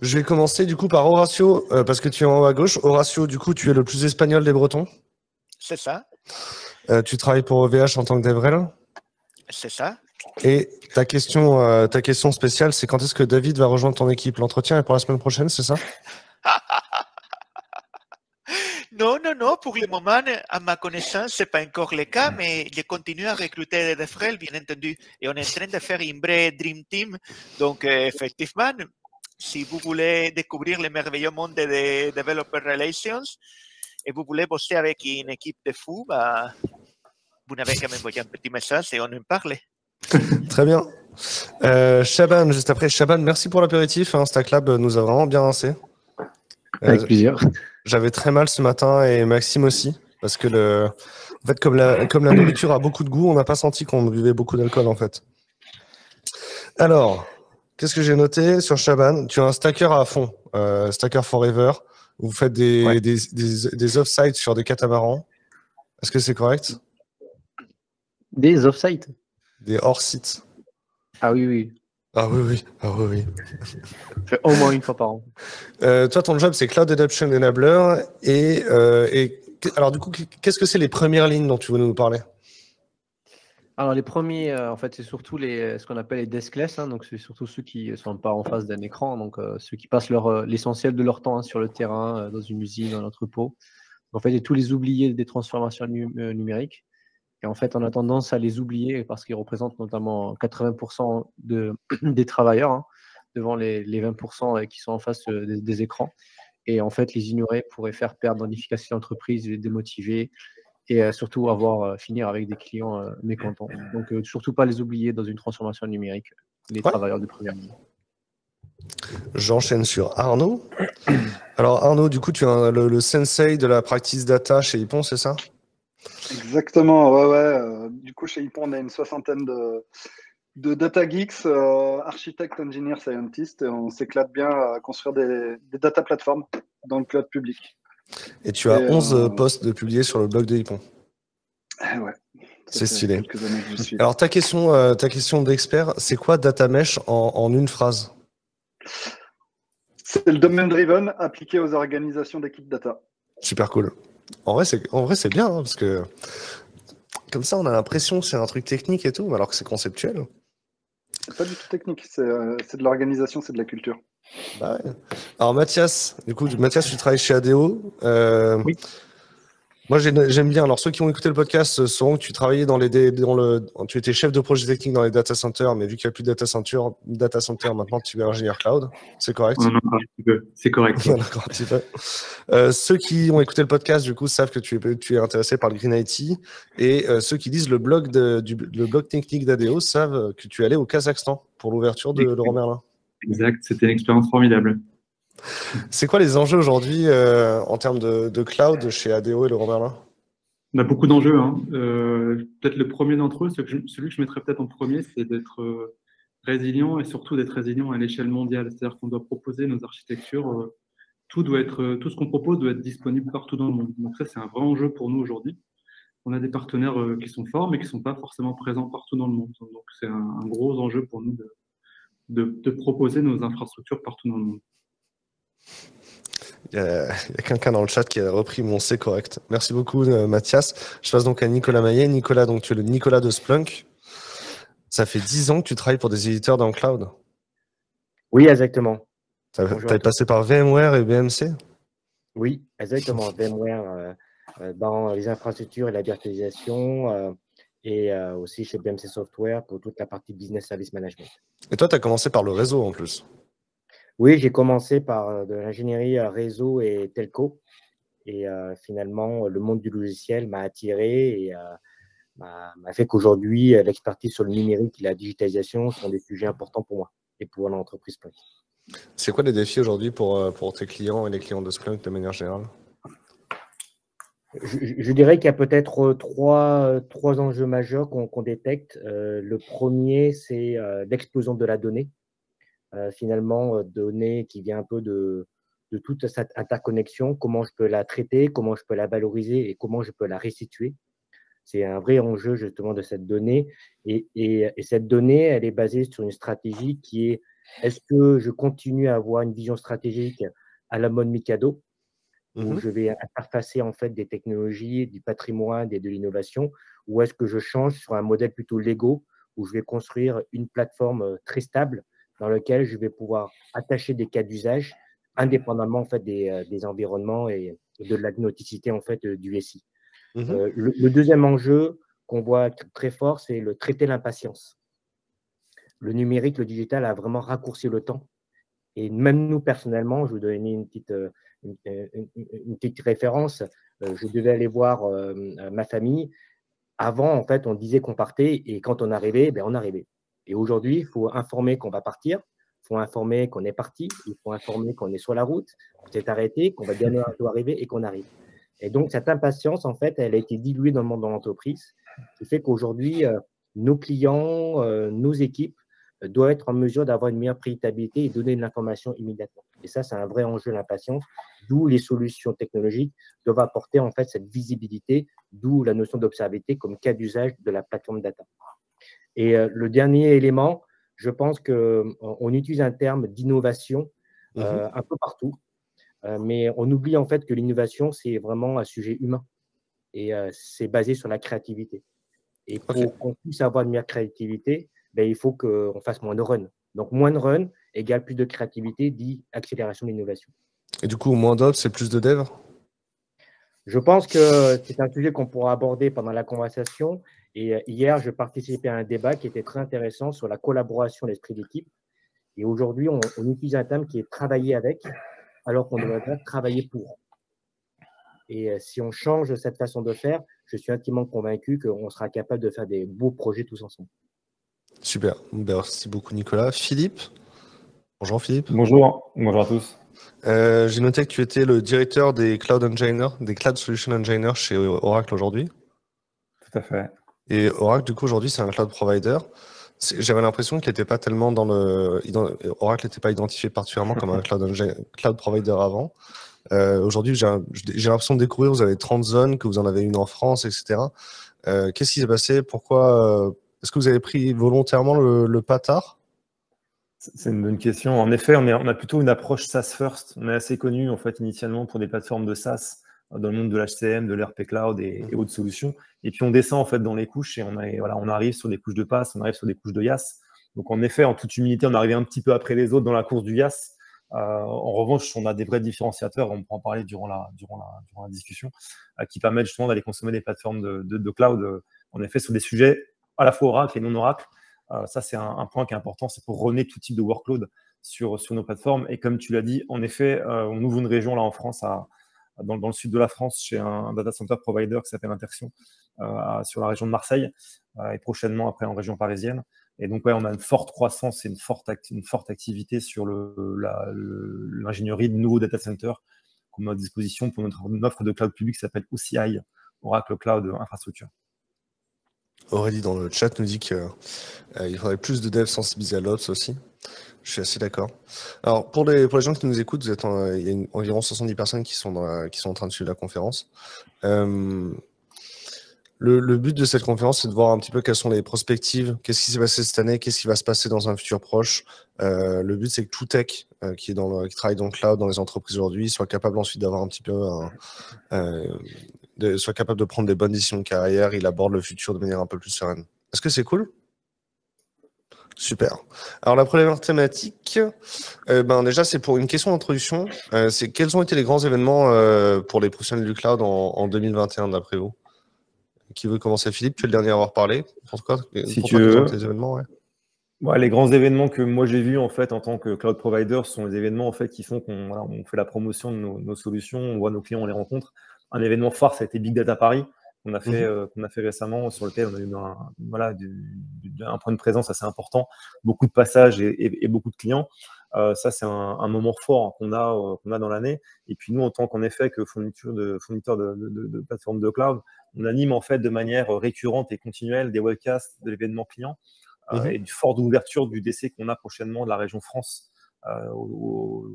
Je vais commencer du coup par Horacio, parce que tu es en haut à gauche. Horacio, du coup, tu es le plus espagnol des Bretons. C'est ça. Tu travailles pour OVH en tant que DevRel. C'est ça. Et ta question spéciale, c'est quand est-ce que David va rejoindre ton équipe? L'entretien est pour la semaine prochaine, c'est ça? Non, non, non, pour le moment, à ma connaissance, ce n'est pas encore le cas, mais je continue à recruter des frères, bien entendu. Et on est en train de faire une vraie Dream Team. Donc, effectivement, si vous voulez découvrir le merveilleux monde des Developer Relations et vous voulez bosser avec une équipe de fous, bah, vous n'avez qu'à m'envoyer un petit message et on en parle. Très bien. Shaban, juste après. Shaban, merci pour l'apéritif. Stack Lab nous a vraiment bien rincé. Avec plaisir. J'avais très mal ce matin et Maxime aussi. Parce que en fait, comme la nourriture a beaucoup de goût, on n'a pas senti qu'on buvait beaucoup d'alcool en fait. Alors, qu'est-ce que j'ai noté sur Shaban? Tu es un stacker à fond, stacker forever. Vous faites des off-sites sur des catamarans. Est-ce que c'est correct? Des off-sites? Des hors-sites. Ah oui, oui. Ah oui, oui. Ah oui, oui. Je fais au moins une fois par an. Toi, ton job, c'est Cloud Adoption Enabler. Et alors, du coup, qu'est-ce que c'est les premières lignes dont tu veux nous parler? Alors, les premiers, en fait, c'est surtout ce qu'on appelle les deskless. Donc, c'est surtout ceux qui ne sont pas en face d'un écran. Donc, ceux qui passent l'essentiel de leur temps sur le terrain, dans une usine, dans un entrepôt. En fait, il y a tous les oubliés des transformations numériques. Et en fait, on a tendance à les oublier parce qu'ils représentent notamment 80% des travailleurs devant les 20% qui sont en face des écrans. Et en fait, les ignorer pourrait faire perdre l'efficacité de l'entreprise, les démotiver et surtout finir avec des clients mécontents. Donc, surtout pas les oublier dans une transformation numérique, les travailleurs de première ligne. J'enchaîne sur Arnaud. Alors Arnaud, du coup, tu es le sensei de la practice data chez Hippon, c'est ça? Exactement, ouais. Du coup, chez Hippon, on a une soixantaine de data geeks, architectes, engineers, scientists, et on s'éclate bien à construire des data platforms dans le cloud public. Et tu as 11 posts de publiés sur le blog de Hippon. Ouais. C'est stylé. Que alors ta question d'expert, c'est quoi data mesh en une phrase? C'est le domaine driven appliqué aux organisations d'équipes data. Super cool. En vrai, c'est bien, parce que comme ça, on a l'impression que c'est un truc technique et tout, alors que c'est conceptuel. C'est pas du tout technique, c'est de l'organisation, c'est de la culture. Bah ouais. Alors Mathias, du coup, tu travailles chez ADO. Oui. Moi, j'aime bien. Alors, ceux qui ont écouté le podcast sauront que tu travaillais tu étais chef de projet technique dans les data centers, mais vu qu'il n'y a plus de data center, maintenant tu es ingénieur cloud. C'est correct? Non, un petit peu. C'est correct. D'accord, un petit peu. Ceux qui ont écouté le podcast, du coup, savent que tu es intéressé par le Green IT. Et ceux qui lisent le blog technique d'ADO savent que tu es allé au Kazakhstan pour l'ouverture de Leroy Merlin. Exact, c'était une expérience formidable. C'est quoi les enjeux aujourd'hui en termes de cloud chez ADO et Leroy Merlin? On a beaucoup d'enjeux. Peut-être le premier d'entre eux, celui que je mettrais peut-être en premier, c'est d'être résilient et surtout d'être résilient à l'échelle mondiale. C'est-à-dire qu'on doit proposer nos architectures. Tout ce qu'on propose doit être disponible partout dans le monde. Donc ça, c'est un vrai enjeu pour nous aujourd'hui. On a des partenaires qui sont forts, mais qui ne sont pas forcément présents partout dans le monde. Donc c'est un gros enjeu pour nous de proposer nos infrastructures partout dans le monde. Il y a quelqu'un dans le chat qui a repris mon C correct. Merci beaucoup, Mathias. Je passe donc à Nicolas Maillet. Nicolas, donc tu es le Nicolas de Splunk. Ça fait 10 ans que tu travailles pour des éditeurs dans le cloud. Oui, exactement. Tu es passé par VMware et BMC? Oui, exactement. VMware dans les infrastructures et la virtualisation et aussi chez BMC Software pour toute la partie Business Service Management. Et toi, tu as commencé par le réseau en plus? Oui, j'ai commencé par de l'ingénierie réseau et telco. Et finalement, le monde du logiciel m'a attiré et m'a fait qu'aujourd'hui, l'expertise sur le numérique et la digitalisation sont des sujets importants pour moi et pour l'entreprise Splunk. C'est quoi les défis aujourd'hui pour tes clients et les clients de Splunk de manière générale? Je dirais qu'il y a peut-être trois enjeux majeurs qu'on détecte. Le premier, c'est l'explosion de la donnée. Finalement, donnée qui vient un peu de toute cette interconnexion, comment je peux la traiter, comment je peux la valoriser et comment je peux la restituer. C'est un vrai enjeu justement de cette donnée. Et cette donnée, elle est basée sur une stratégie qui est, est-ce que je continue à avoir une vision stratégique à la mode Mikado, où je vais interfacer en fait des technologies, du patrimoine et de l'innovation, ou est-ce que je change sur un modèle plutôt Lego, où je vais construire une plateforme très stable dans laquelle je vais pouvoir attacher des cas d'usage indépendamment en fait des environnements et de l'agnoticité en fait du SI. Le deuxième enjeu qu'on voit très fort, c'est le traiter l'impatience. Le numérique, le digital a vraiment raccourci le temps. Et même nous, personnellement, je vous donner une petite référence. Je devais aller voir ma famille. Avant, en fait, on disait qu'on partait et quand on arrivait, ben, on arrivait. Et aujourd'hui, il faut informer qu'on va partir, il faut informer qu'on est parti, il faut informer qu'on est sur la route, qu'on s'est arrêté, qu'on va bientôt arriver et qu'on arrive. Et donc, cette impatience, en fait, elle a été diluée dans le monde de l'entreprise, ce qui fait qu'aujourd'hui, nos clients, nos équipes doivent être en mesure d'avoir une meilleure prédictabilité et donner de l'information immédiatement. Et ça, c'est un vrai enjeu, l'impatience, d'où les solutions technologiques doivent apporter en fait cette visibilité, d'où la notion d'observabilité comme cas d'usage de la plateforme data. Et le dernier élément, je pense qu'on utilise un terme d'innovation un peu partout, mais on oublie en fait que l'innovation, c'est vraiment un sujet humain et c'est basé sur la créativité. Et pour qu'on puisse avoir une meilleure créativité, ben, il faut qu'on fasse moins de run. Donc, moins de run égale plus de créativité, dit accélération de l'innovation. Et du coup, moins d'ops, c'est plus de dev? Je pense que c'est un sujet qu'on pourra aborder pendant la conversation. Et hier, je participais à un débat qui était très intéressant sur la collaboration, l'esprit d'équipe. Et aujourd'hui, on utilise un terme qui est travailler avec, alors qu'on devrait travailler pour. Et si on change cette façon de faire, je suis intimement convaincu qu'on sera capable de faire des beaux projets tous ensemble. Super. Merci beaucoup, Nicolas. Philippe? Bonjour, Philippe. Bonjour. Bonjour à tous. J'ai noté que tu étais le directeur des Cloud Engineers, des Cloud Solution Engineers chez Oracle aujourd'hui. Tout à fait. Et Oracle, du coup, aujourd'hui, c'est un cloud provider. J'avais l'impression qu'il n'était pas tellement dans le. Oracle n'était pas identifié particulièrement comme un cloud provider avant. Aujourd'hui, j'ai l'impression de découvrir, vous avez 30 zones, que vous en avez une en France, etc. Qu'est-ce qui s'est passé? Pourquoi est-ce que vous avez pris volontairement le pas tard? C'est une bonne question. En effet, on a plutôt une approche SaaS first. On est assez connu en fait initialement pour des plateformes de SaaS dans le monde de l'HCM, de l'ERP Cloud et autres solutions. Et puis on descend en fait dans les couches et on arrive sur des couches de PaaS, on arrive sur des couches de IaaS. Donc en effet, en toute humilité, on arrive un petit peu après les autres dans la course du IaaS. En revanche, on a des vrais différenciateurs, on pourra en parler durant la discussion, qui permettent justement d'aller consommer des plateformes de cloud, en effet, sur des sujets à la fois Oracle et non Oracle. Ça, c'est un point qui est important, c'est pour runner tout type de workload sur nos plateformes. Et comme tu l'as dit, en effet, on ouvre une région là en France, dans le sud de la France, chez un data center provider qui s'appelle Interxion, sur la région de Marseille, et prochainement après en région parisienne. Et donc, ouais, on a une forte croissance et une forte activité sur l'ingénierie de nouveaux data centers qu'on met à disposition pour notre offre de cloud public qui s'appelle OCI, Oracle Cloud Infrastructure. Aurélie dans le chat nous dit qu'il faudrait plus de devs sensibilisés à l'Ops aussi. Je suis assez d'accord. Alors, pour les gens qui nous écoutent, il y a environ 70 personnes qui sont en train de suivre la conférence. Le but de cette conférence, c'est de voir un petit peu quelles sont les perspectives, qu'est-ce qui s'est passé cette année, qu'est-ce qui va se passer dans un futur proche. Le but, c'est que tout tech qui travaille dans le cloud, dans les entreprises aujourd'hui, soit capable ensuite d'avoir un petit peu soit capable de prendre des bonnes décisions de carrière, il aborde le futur de manière un peu plus sereine. Est-ce que c'est cool? Super. Alors la première thématique, déjà c'est pour une question d'introduction. C'est quels ont été les grands événements pour les professionnels du cloud en 2021 d'après vous? Qui veut commencer? Philippe, tu es le dernier à avoir parlé. Pourquoi si tu veux. Tes événements, ouais. Ouais, les grands événements que moi j'ai vus en fait en tant que cloud provider sont les événements en fait qui font qu'on fait la promotion de nos solutions, on voit nos clients, on les rencontre. Un événement phare, ça a été Big Data Paris qu'on a fait récemment, sur lequel on a eu un point de présence assez important, beaucoup de passages et beaucoup de clients. Ça, c'est un moment fort qu'on a dans l'année. Et puis nous, en tant qu'en effet que fournisseur de plateformes de cloud, on anime en fait de manière récurrente et continuelle des webcasts de l'événement client et une forte ouverture du DC qu'on a prochainement de la région France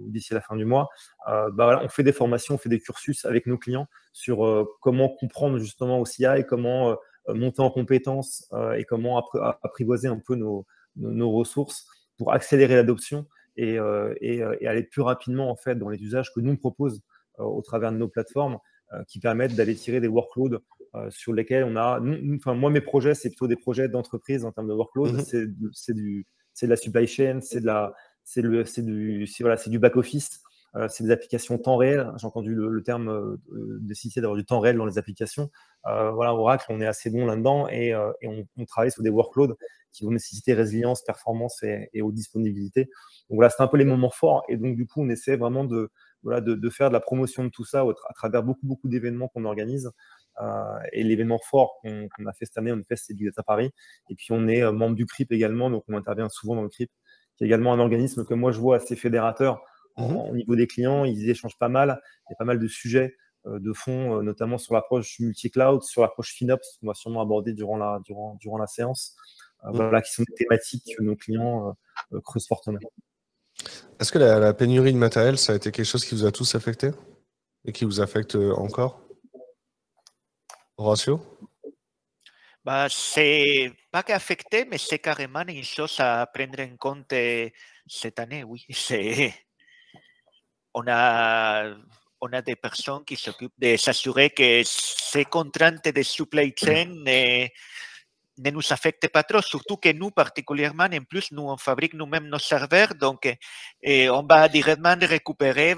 d'ici la fin du mois. On fait des formations, on fait des cursus avec nos clients sur comment comprendre justement OCI, comment monter en compétences et comment apprivoiser un peu nos ressources pour accélérer l'adoption et aller plus rapidement en fait dans les usages que nous on propose au travers de nos plateformes qui permettent d'aller tirer des workloads sur lesquels on a. Moi, mes projets, c'est plutôt des projets d'entreprise en termes de workload. C'est de la supply chain, c'est du back-office, c'est des applications temps réel. J'ai entendu le terme de citer d'avoir du temps réel dans les applications. Oracle, on est assez bon là-dedans et on travaille sur des workloads qui vont nécessiter résilience, performance et haute disponibilité. Donc voilà, c'est un peu les moments forts. Et donc, du coup, on essaie vraiment de faire de la promotion de tout ça à travers beaucoup d'événements qu'on organise. Et l'événement fort qu'on a fait cette année, c'est Big Data Paris. Et puis, on est membre du CRIP également, donc on intervient souvent dans le CRIP, qui est également un organisme que moi, je vois assez fédérateur au niveau des clients. Ils échangent pas mal. Il y a pas mal de sujets de fond, notamment sur l'approche multi-cloud, sur l'approche FinOps, qu'on va sûrement aborder durant la séance. Qui sont des thématiques que nos clients creusent fortement. Est-ce que la pénurie de matériel, ça a été quelque chose qui vous a tous affecté et qui vous affecte encore? Horacio? C'est pas qu'affecté, mais c'est carrément une chose à prendre en compte cette année, oui. On a des personnes qui s'occupent de s'assurer que ces contraintes de supply chain ne nous affecte pas trop, surtout que nous, particulièrement, en plus, nous, on fabrique nous-mêmes nos serveurs, donc on va directement récupérer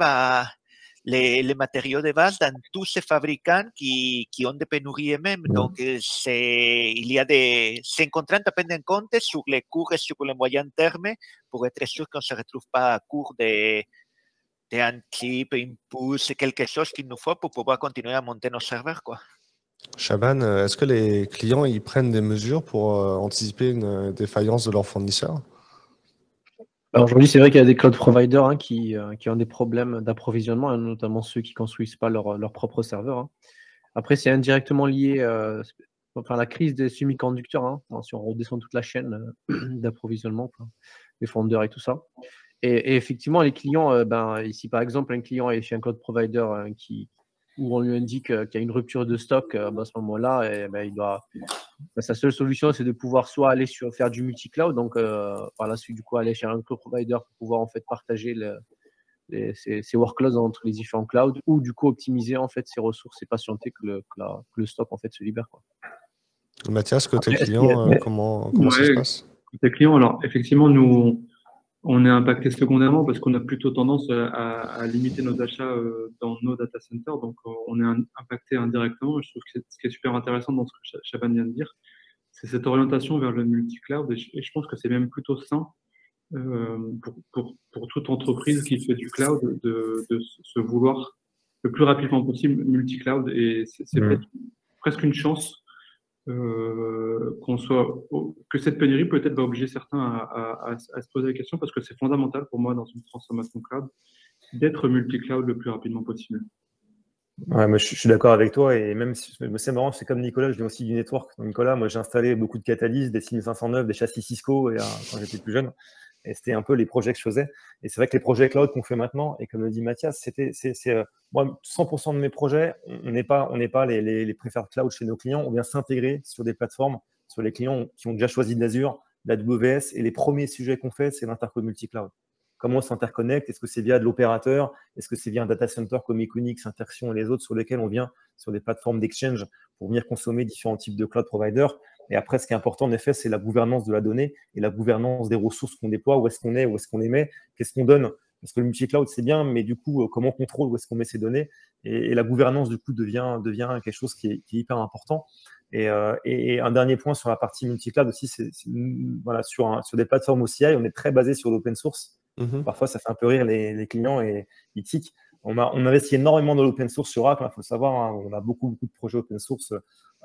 les matériaux de base dans tous ces fabricants qui ont des pénuries eux-mêmes. Donc, il y a c'est une contrainte à prendre en compte sur les cours et sur le moyen terme pour être sûr qu'on ne se retrouve pas à court d'un chip, une puce, quelque chose qu'il nous faut pour pouvoir continuer à monter nos serveurs, quoi. Shaban, est-ce que les clients ils prennent des mesures pour anticiper une défaillance de leurs fournisseurs? Alors aujourd'hui, c'est vrai qu'il y a des cloud providers qui ont des problèmes d'approvisionnement, notamment ceux qui ne construisent pas leur propre serveur. Après, c'est indirectement lié à la crise des semi-conducteurs, si on redescend toute la chaîne d'approvisionnement, les fondeurs et tout ça. Et effectivement, les clients, ici par exemple, un client est chez un cloud provider où on lui indique qu'il y a une rupture de stock, à ce moment-là, sa seule solution, c'est de pouvoir soit aller faire du multi-cloud, donc par la suite, du coup, aller chez un cloud provider pour pouvoir en fait partager ces workloads entre les différents clouds, ou du coup optimiser en fait ses ressources et patienter que le stock en fait se libère, quoi. Mathias, côté client, comment ça se passe? Côté client, alors effectivement, nous, on est impacté secondairement parce qu'on a plutôt tendance à limiter nos achats dans nos data centers. Donc, on est impacté indirectement. Je trouve que ce qui est super intéressant dans ce que Shaban vient de dire, c'est cette orientation vers le multi-cloud. Et je pense que c'est même plutôt sain pour toute entreprise qui fait du cloud de se vouloir le plus rapidement possible multi-cloud. Et c'est presque une chance que cette pénurie peut-être va obliger certains à se poser la question, parce que c'est fondamental pour moi dans une transformation cloud d'être multi-cloud le plus rapidement possible. Ouais, mais je suis d'accord avec toi, et même si c'est marrant, c'est comme Nicolas, je viens aussi du network. Donc, Nicolas, moi j'ai installé beaucoup de Catalyst, des 6509, des châssis Cisco quand j'étais plus jeune. Et c'était un peu les projets que je faisais. Et c'est vrai que les projets cloud qu'on fait maintenant, et comme le dit Mathias, moi, 100% de mes projets, on n'est pas les preferred cloud chez nos clients. On vient s'intégrer sur des plateformes, sur les clients qui ont déjà choisi de l'Azure, l'AWS. Et les premiers sujets qu'on fait, c'est l'interco multi-cloud. Comment on s'interconnecte? Est-ce que c'est via de l'opérateur? Est-ce que c'est via un data center comme Equinix, Interxion et les autres sur lesquels on vient sur des plateformes d'exchange pour venir consommer différents types de cloud providers? Et après, ce qui est important, en effet, c'est la gouvernance de la donnée et la gouvernance des ressources qu'on déploie. Où est-ce qu'on est? Où est-ce qu'on les met? Qu'est-ce qu'on donne? Parce que le multi-cloud, c'est bien, mais du coup, comment on contrôle où est-ce qu'on met ces données? Et la gouvernance, du coup, devient quelque chose qui est hyper important. Et un dernier point sur la partie multi-cloud aussi, c'est sur des plateformes OCI, on est très basé sur l'open source. Parfois, ça fait un peu rire les clients et ils tiquent. On investit énormément dans l'open source sur Oracle, il faut le savoir. On a beaucoup de projets open source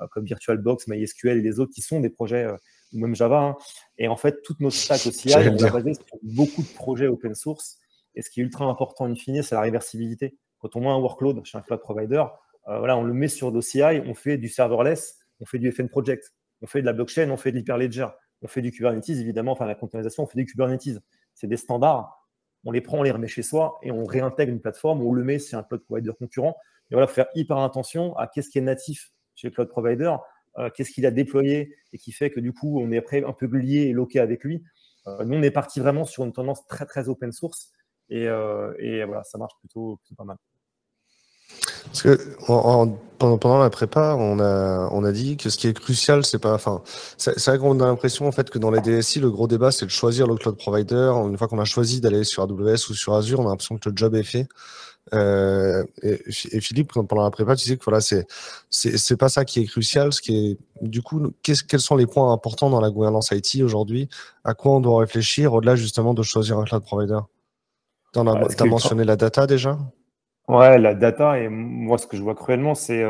comme VirtualBox, MySQL et les autres qui sont des projets, ou même Java. Et en fait, toute notre stack OCI, on l'a basé sur beaucoup de projets open source. Et ce qui est ultra important, in fine, c'est la réversibilité. Quand on met un workload chez un cloud provider, on le met sur l'OCI, on fait du serverless, on fait du FN Project, on fait de la blockchain, on fait de l'Hyperledger, on fait du Kubernetes, évidemment, la containerisation, on fait du Kubernetes. C'est des standards. On les prend, on les remet chez soi et on réintègre une plateforme où on le met sur un cloud provider concurrent. Et il faut faire hyper attention à qu'est-ce qui est natif chez le cloud provider, qu'est-ce qu'il a déployé et qui fait que du coup, on est après un peu lié et loqué avec lui. Nous, on est parti vraiment sur une tendance très, très open source et voilà, ça marche plutôt pas mal. Parce que pendant la prépa, on a dit que ce qui est crucial, c'est pas, enfin, c'est vrai qu'on a l'impression en fait que dans les DSI, le gros débat, c'est de choisir le cloud provider. Une fois qu'on a choisi d'aller sur AWS ou sur Azure, on a l'impression que le job est fait. Et Philippe, pendant la prépa, tu disais que voilà, c'est pas ça qui est crucial. Ce qui est, du coup, quels sont les points importants dans la gouvernance IT aujourd'hui? À quoi on doit réfléchir au-delà justement de choisir un cloud provider? T'as mentionné la data déjà? Ouais, la data, et moi, ce que je vois cruellement, c'est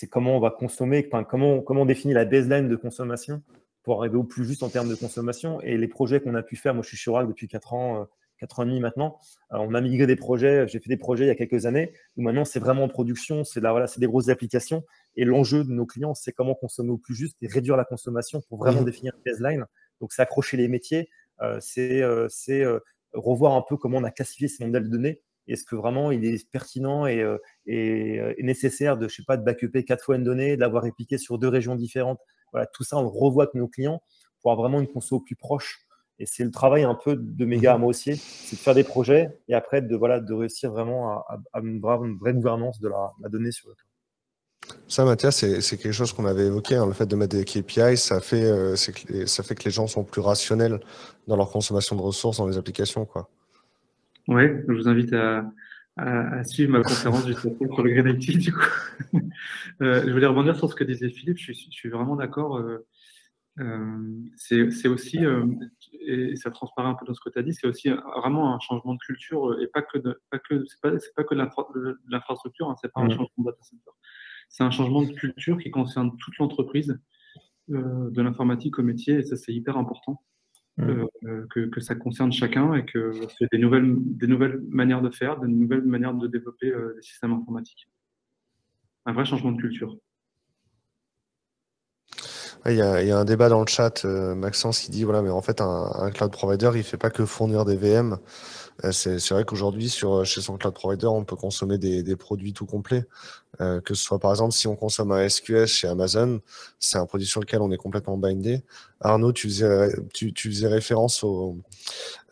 comment on va consommer, comment on définit la baseline de consommation pour arriver au plus juste en termes de consommation. Et les projets qu'on a pu faire, moi, je suis chez Oracle depuis 4 ans, 4 ans et demi maintenant. On a migré des projets, j'ai fait des projets il y a quelques années, où maintenant, c'est vraiment en production, c'est des grosses applications. Et l'enjeu de nos clients, c'est comment consommer au plus juste et réduire la consommation pour vraiment définir une baseline. Donc, c'est accrocher les métiers, c'est revoir un peu comment on a classifié ces modèles de données. Est-ce que vraiment il est pertinent et nécessaire de, je sais pas, de backuper 4 fois une donnée, de l'avoir répliqué sur 2 régions différentes? Voilà, tout ça, on le revoit avec nos clients pour avoir vraiment une conso plus proche. Et c'est le travail un peu de mes gars à moi aussi, c'est de faire des projets et après de réussir vraiment à avoir une vraie gouvernance de la donnée sur le cloud. Ça, Mathias, c'est quelque chose qu'on avait évoqué, hein, le fait de mettre des KPI, ça fait que les gens sont plus rationnels dans leur consommation de ressources dans les applications, quoi. Ouais, je vous invite à suivre ma conférence juste après sur le Green IT, du coup. Je voulais rebondir sur ce que disait Philippe, je suis vraiment d'accord. C'est aussi, et ça transparaît un peu dans ce que tu as dit, c'est aussi vraiment un changement de culture et c'est pas que de l'infrastructure, hein, c'est pas un changement de data center. C'est un changement de culture qui concerne toute l'entreprise, de l'informatique au métier, et ça, c'est hyper important. Que ça concerne chacun et que c'est des nouvelles manières de faire, des nouvelles manières de développer des systèmes informatiques. Un vrai changement de culture. Il y a un débat dans le chat, Maxence, qui dit voilà, mais en fait, un cloud provider, il fait pas que fournir des VM. C'est vrai qu'aujourd'hui, chez son cloud provider, on peut consommer des produits tout complets. Que ce soit par exemple si on consomme un SQS chez Amazon, c'est un produit sur lequel on est complètement bindé. Arnaud, tu faisais référence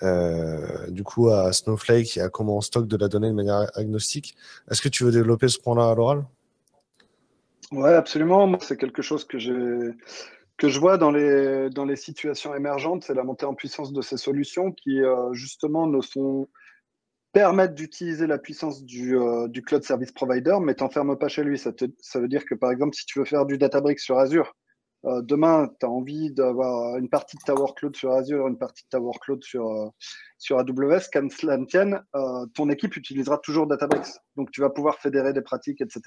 du coup à Snowflake et à comment on stocke de la donnée de manière agnostique. Est-ce que tu veux développer ce point-là à l'oral? Ouais, absolument. Moi, c'est quelque chose que je vois dans les situations émergentes, c'est la montée en puissance de ces solutions qui justement permettent d'utiliser la puissance du cloud service provider, mais t'enfermes pas chez lui. Ça veut dire que, par exemple, si tu veux faire du Databricks sur Azure, demain, tu as envie d'avoir une partie de ta workload sur Azure, une partie de ta workload sur AWS, qu'à cela ne tienne, ton équipe utilisera toujours Databricks. Donc, tu vas pouvoir fédérer des pratiques, etc.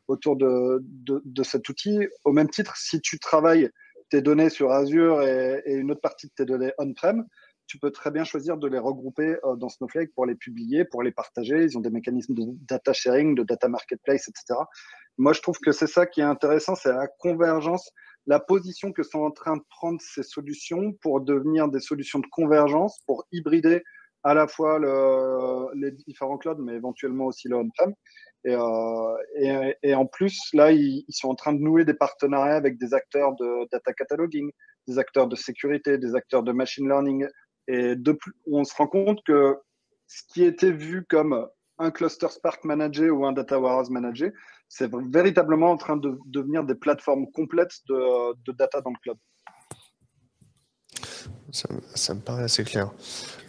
autour de cet outil. Au même titre, si tu travailles tes données sur Azure et une autre partie de tes données on-prem, tu peux très bien choisir de les regrouper dans Snowflake pour les publier, pour les partager. Ils ont des mécanismes de data sharing, de data marketplace, etc. Moi, je trouve que c'est ça qui est intéressant, c'est la convergence, la position que sont en train de prendre ces solutions pour devenir des solutions de convergence, pour hybrider à la fois les différents clouds, mais éventuellement aussi le on-prem. Et en plus, là, ils sont en train de nouer des partenariats avec des acteurs de data cataloging, des acteurs de sécurité, des acteurs de machine learning. Et on se rend compte que ce qui était vu comme un cluster Spark managé ou un data warehouse managé, c'est véritablement en train de devenir des plateformes complètes de data dans le cloud. Ça me paraît assez clair.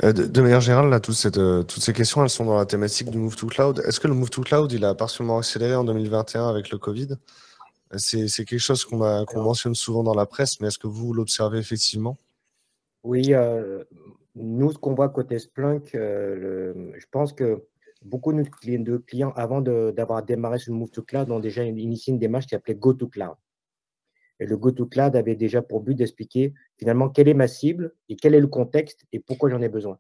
De manière générale, là, toutes ces questions, elles sont dans la thématique du Move to Cloud. Est-ce que le Move to Cloud, il a partiellement accéléré en 2021 avec le Covid? C'est quelque chose qu'on mentionne souvent dans la presse, mais est-ce que vous l'observez effectivement? Oui, nous, ce qu'on voit côté Splunk, je pense que beaucoup de clients avant d'avoir démarré sur le Move to Cloud, ont déjà initié une démarche qui s'appelait Go to Cloud. Et le Go to Cloud avait déjà pour but d'expliquer finalement quelle est ma cible et quel est le contexte et pourquoi j'en ai besoin.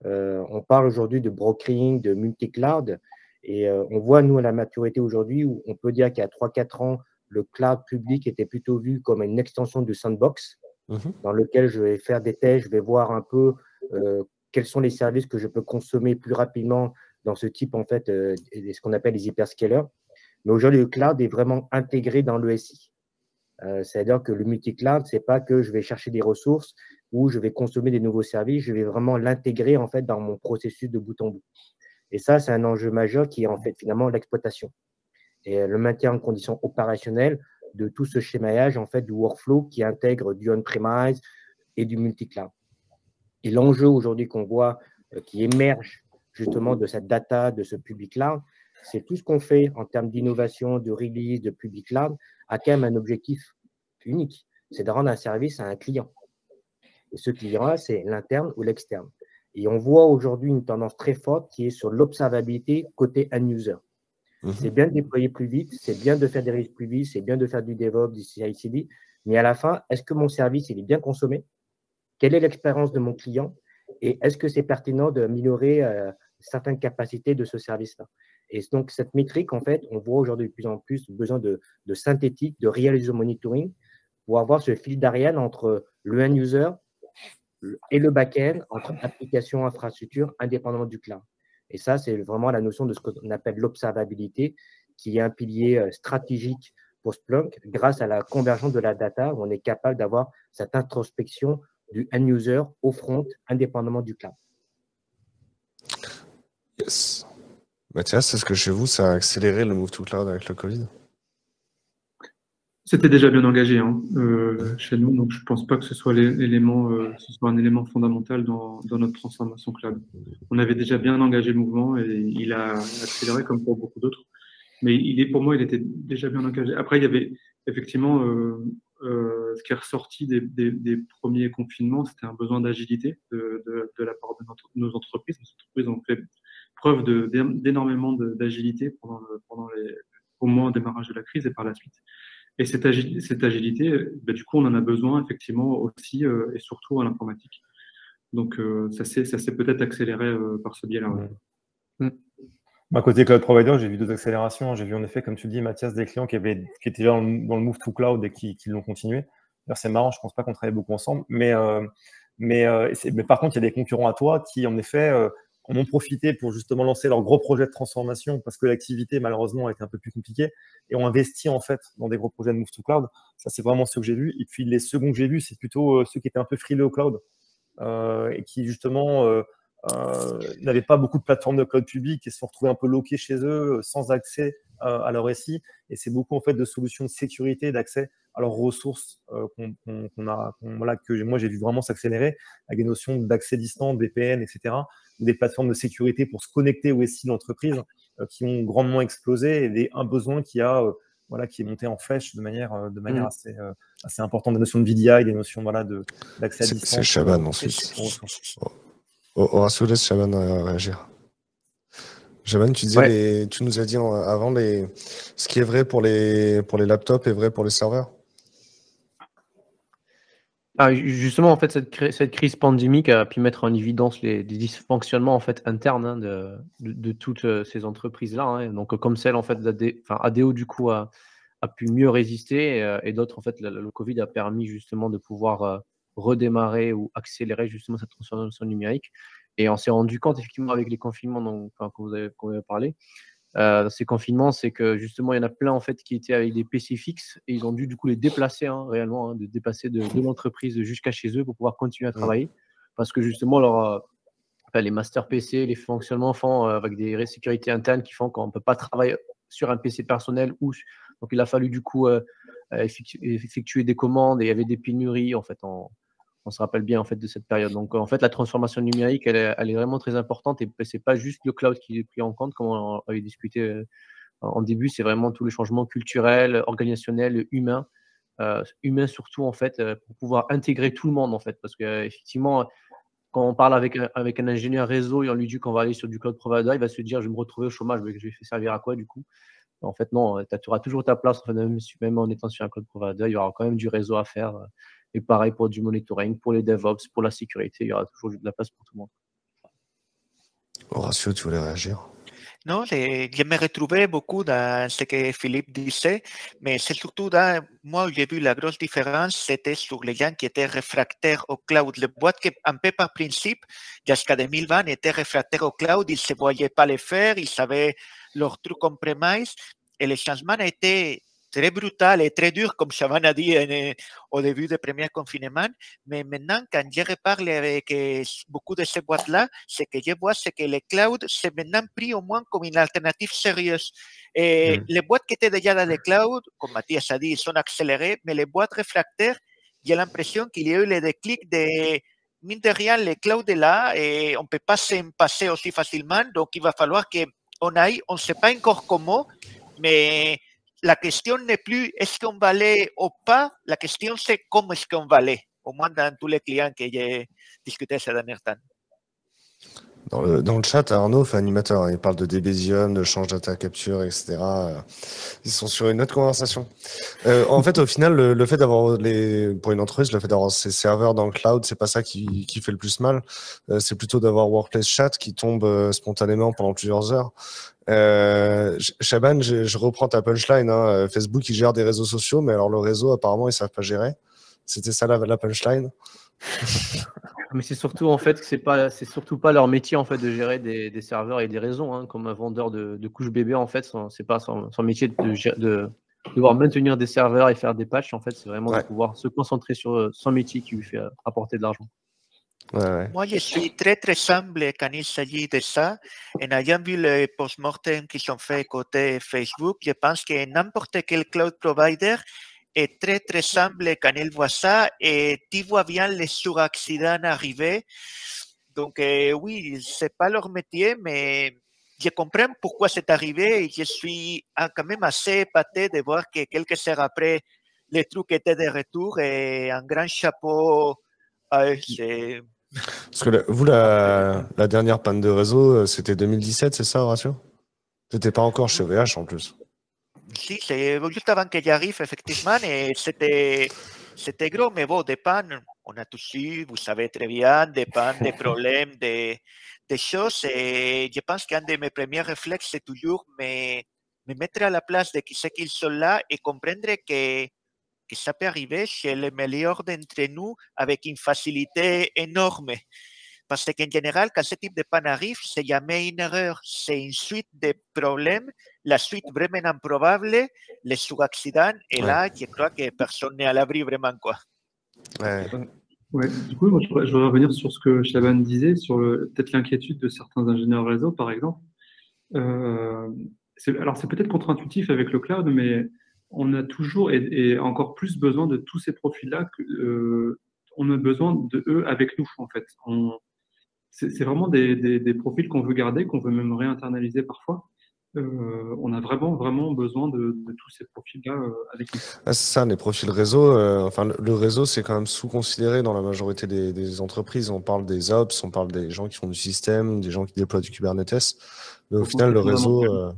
On parle aujourd'hui de brokering, de multi-cloud, et on voit, nous, à la maturité aujourd'hui, où on peut dire qu'il y a 3-4 ans, le cloud public était plutôt vu comme une extension du sandbox, dans lequel je vais faire des tests, je vais voir un peu quels sont les services que je peux consommer plus rapidement dans ce type, en fait, ce qu'on appelle les hyperscalers. Mais aujourd'hui, le cloud est vraiment intégré dans le SI. C'est-à-dire que le multi-cloud, c'est pas que je vais chercher des ressources ou je vais consommer des nouveaux services, je vais vraiment l'intégrer en fait dans mon processus de bout en bout. Et ça, c'est un enjeu majeur qui est en fait finalement l'exploitation et le maintien en condition opérationnelle de tout ce schémaillage en fait du workflow qui intègre du on-premise et du multi-cloud. Et l'enjeu aujourd'hui qu'on voit qui émerge justement de cette data, de ce public cloud, c'est tout ce qu'on fait en termes d'innovation, de release, de public cloud, a quand même un objectif unique, c'est de rendre un service à un client. Et ce client-là, c'est l'interne ou l'externe. Et on voit aujourd'hui une tendance très forte qui est sur l'observabilité côté end-user. C'est bien de déployer plus vite, c'est bien de faire des releases plus vite, c'est bien de faire du DevOps, du CI/CD, mais à la fin, est-ce que mon service il est bien consommé? Quelle est l'expérience de mon client? Et est-ce que c'est pertinent d'améliorer certaines capacités de ce service-là? Et donc, cette métrique, en fait, on voit aujourd'hui de plus en plus besoin de synthétique, de real-user monitoring pour avoir ce fil d'Ariane entre le end-user et le back-end, entre application, infrastructure, indépendamment du cloud. Et ça, c'est vraiment la notion de ce qu'on appelle l'observabilité, qui est un pilier stratégique pour Splunk grâce à la convergence de la data, où on est capable d'avoir cette introspection du end-user au front, indépendamment du cloud. Yes. Mathias, est-ce que chez vous, ça a accéléré le move to cloud avec le Covid? C'était déjà bien engagé chez nous, donc je ne pense pas que ce soit ce soit un élément fondamental dans notre transformation cloud. On avait déjà bien engagé le mouvement et il a accéléré comme pour beaucoup d'autres. Mais pour moi, il était déjà bien engagé. Après, il y avait effectivement ce qui est ressorti des premiers confinements, c'était un besoin d'agilité de la part de nos entreprises. Les entreprises ont fait preuve d'énormément d'agilité au moment du démarrage de la crise et par la suite. Et cette agilité, du coup, on en a besoin effectivement aussi et surtout à l'informatique. Donc, ça s'est peut-être accéléré par ce biais-là. Ouais. Côté cloud provider, j'ai vu deux accélérations. J'ai vu en effet, comme tu dis, Mathias, des clients qui étaient dans le move to cloud et qui l'ont continué. C'est marrant, je ne pense pas qu'on travaille beaucoup ensemble. Mais par contre, il y a des concurrents à toi qui, en effet, en ont profité pour justement lancer leur gros projet de transformation parce que l'activité, malheureusement, a été un peu plus compliquée et ont investi, en fait, dans des gros projets de move to cloud. Ça, c'est vraiment ceux que j'ai vus. Et puis, les seconds que j'ai vus, c'est plutôt ceux qui étaient un peu frileux au cloud et qui, justement, n'avaient pas beaucoup de plateformes de cloud public et se sont retrouvés un peu loqués chez eux, sans accès à leur SI. Et c'est beaucoup, en fait, de solutions de sécurité, d'accès à leurs ressources que moi, j'ai vu vraiment s'accélérer avec des notions d'accès distant, de VPN, etc., ou des plateformes de sécurité pour se connecter au SI de l'entreprise qui ont grandement explosé et un besoin qui est monté en flèche de manière assez importante. Des notions de VDI, des notions d'accès à distance. C'est Chaban ensuite. Horacio, laisse Chaban réagir. Chaban, tu nous as dit avant ce qui est vrai pour les laptops est vrai pour les serveurs. Justement, en fait, cette crise pandémique a pu mettre en évidence les dysfonctionnements en fait internes de toutes ces entreprises-là. Donc, comme celle en fait ADO du coup a pu mieux résister et d'autres en fait le Covid a permis justement de pouvoir redémarrer ou accélérer justement cette transformation numérique. Et on s'est rendu compte effectivement avec les confinements qu'on vous avez parlé. Ces confinements, c'est que justement, il y en a plein en fait qui étaient avec des PC fixes et ils ont dû du coup les déplacer réellement, de déplacer de l'entreprise jusqu'à chez eux pour pouvoir continuer à travailler parce que justement les master PC, les fonctionnements font avec des sécurités internes qui font qu'on ne peut pas travailler sur un PC personnel donc il a fallu du coup effectuer des commandes et il y avait des pénuries en fait. On se rappelle bien en fait de cette période. Donc en fait, la transformation numérique, elle est vraiment très importante et c'est pas juste le cloud qui est pris en compte, comme on avait discuté en début. C'est vraiment tous les changements culturels, organisationnels, humains, surtout en fait pour pouvoir intégrer tout le monde en fait, parce que effectivement, quand on parle avec un ingénieur réseau et on lui dit qu'on va aller sur du cloud provider, il va se dire je vais me retrouver au chômage, mais je vais servir à quoi du coup? En fait, non, tu auras toujours ta place, en fait, même en étant sur un cloud provider, il y aura quand même du réseau à faire. Et pareil pour du monitoring, pour les DevOps, pour la sécurité, il y aura toujours de la place pour tout le monde. Horacio, tu voulais réagir? Non, je me retrouvais beaucoup dans ce que Philippe disait, mais c'est surtout moi où j'ai vu la grosse différence, c'était sur les gens qui étaient réfractaires au cloud. Les boîtes qui, un peu par principe, jusqu'à 2020, étaient réfractaires au cloud, ils ne se voyaient pas les faire, ils avaient leur truc on-premise, et le changement a été très brutal et très dur, comme Shaban a dit au début du premier confinement. Mais maintenant, quand je reparle avec beaucoup de ces boîtes-là, ce que je vois, c'est que le cloud, c'est maintenant pris au moins comme une alternative sérieuse. Et les boîtes qui étaient déjà dans le cloud, comme Mathias a dit, sont accélérées, mais les boîtes réfractaires, j'ai l'impression qu'il y a eu le déclic de, mine de rien, le cloud est là et on ne peut pas s'en passer aussi facilement. Donc, il va falloir qu'on aille, on ne sait pas encore comment, mais la question n'est plus est-ce qu'on va aller ou pas, la question c'est comment est-ce qu'on va aller, au moins dans tous les clients que j'ai discuté ces derniers temps. Dans le chat, Arnaud fait animateur, il parle de Debezium, de change data capture, etc. Ils sont sur une autre conversation. En fait, au final, le fait d'avoir pour une entreprise, le fait d'avoir ces serveurs dans le cloud, c'est pas ça qui fait le plus mal. C'est plutôt d'avoir Workplace Chat qui tombe spontanément pendant plusieurs heures. Shaban, je reprends ta punchline. Hein. Facebook, il gère des réseaux sociaux, mais alors le réseau, apparemment, ils savent pas gérer. C'était ça la punchline. Mais c'est surtout en fait que c'est surtout pas leur métier en fait de gérer des serveurs et des réseaux, hein, comme un vendeur de couches bébé en fait, c'est pas son métier de devoir maintenir des serveurs et faire des patchs en fait, c'est vraiment de pouvoir se concentrer sur son métier qui lui fait apporter de l'argent. Ouais. Moi, je suis très humble quand il s'agit de ça. En ayant vu les post-mortem qui sont faits côté Facebook, je pense que n'importe quel cloud provider est très humble quand il voit ça et tu vois bien les suraccidents arriver. Donc, oui, c'est pas leur métier, mais je comprends pourquoi c'est arrivé et je suis quand même assez épaté de voir que quelques heures après, les trucs étaient de retour et un grand chapeau à eux. C'est... Parce que vous, la dernière panne de réseau, c'était 2017, c'est ça, Horatio? T'étais pas encore chez VH en plus. Si, c'est juste avant que j'arrive, effectivement, et c'était gros, mais bon, des pannes, on a tous eu, vous savez très bien, des pannes, des problèmes, des choses, et je pense qu'un de mes premiers réflexes, c'est toujours me mettre à la place de ceux qui sont là et comprendre que ça peut arriver chez les meilleurs d'entre nous avec une facilité énorme. Parce qu'en général, quand ce type de panne arrive, c'est jamais une erreur, c'est une suite de problèmes, la suite vraiment improbable, les sous-accidents, et là, je crois que personne n'est à l'abri vraiment, quoi. Ouais, du coup, moi, je voudrais revenir sur ce que Shaban disait, sur peut-être l'inquiétude de certains ingénieurs réseau, par exemple. Alors, c'est peut-être contre-intuitif avec le cloud, mais on a toujours et encore plus besoin de tous ces profils-là. On a besoin de eux avec nous, en fait. C'est vraiment des profils qu'on veut garder, qu'on veut même réinternaliser parfois. On a vraiment besoin de tous ces profils-là avec nous. C'est ça, les profils réseau. Enfin, le réseau, c'est quand même sous-considéré dans la majorité des entreprises. On parle des ops, on parle des gens qui font du système, des gens qui déploient du Kubernetes. Mais au final, le réseau,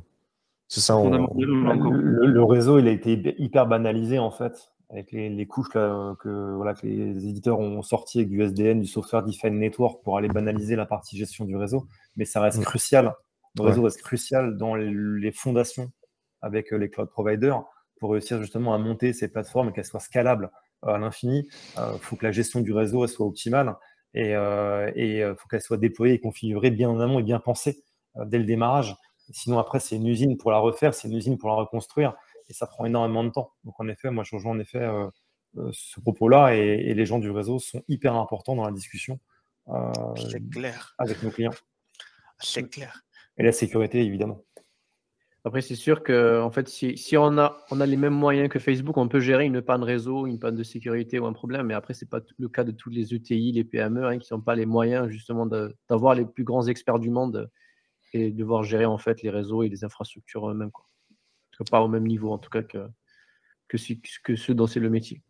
c'est ça. Le réseau, il a été hyper banalisé, en fait, avec les couches que les éditeurs ont sorties avec du SDN, du Software Defined Network pour aller banaliser la partie gestion du réseau. Mais ça reste crucial. Le réseau reste crucial dans les fondations avec les cloud providers pour réussir justement à monter ces plateformes et qu'elles soient scalables à l'infini. Il faut que la gestion du réseau elle soit optimale et il faut qu'elle soit déployée et configurée bien en amont et bien pensée dès le démarrage. Sinon, après, c'est une usine pour la refaire, c'est une usine pour la reconstruire et ça prend énormément de temps. Donc, en effet, moi, je rejoins en effet ce propos-là et les gens du réseau sont hyper importants dans la discussion avec nos clients. C'est clair. Et la sécurité, évidemment. Après, c'est sûr que en fait, si on a les mêmes moyens que Facebook, on peut gérer une panne réseau, une panne de sécurité ou un problème. Mais après, ce n'est pas le cas de tous les ETI, les PME, qui n'ont pas les moyens justement d'avoir les plus grands experts du monde et de devoir gérer en fait les réseaux et les infrastructures eux-mêmes. Pas au même niveau en tout cas que ceux dont c'est le métier.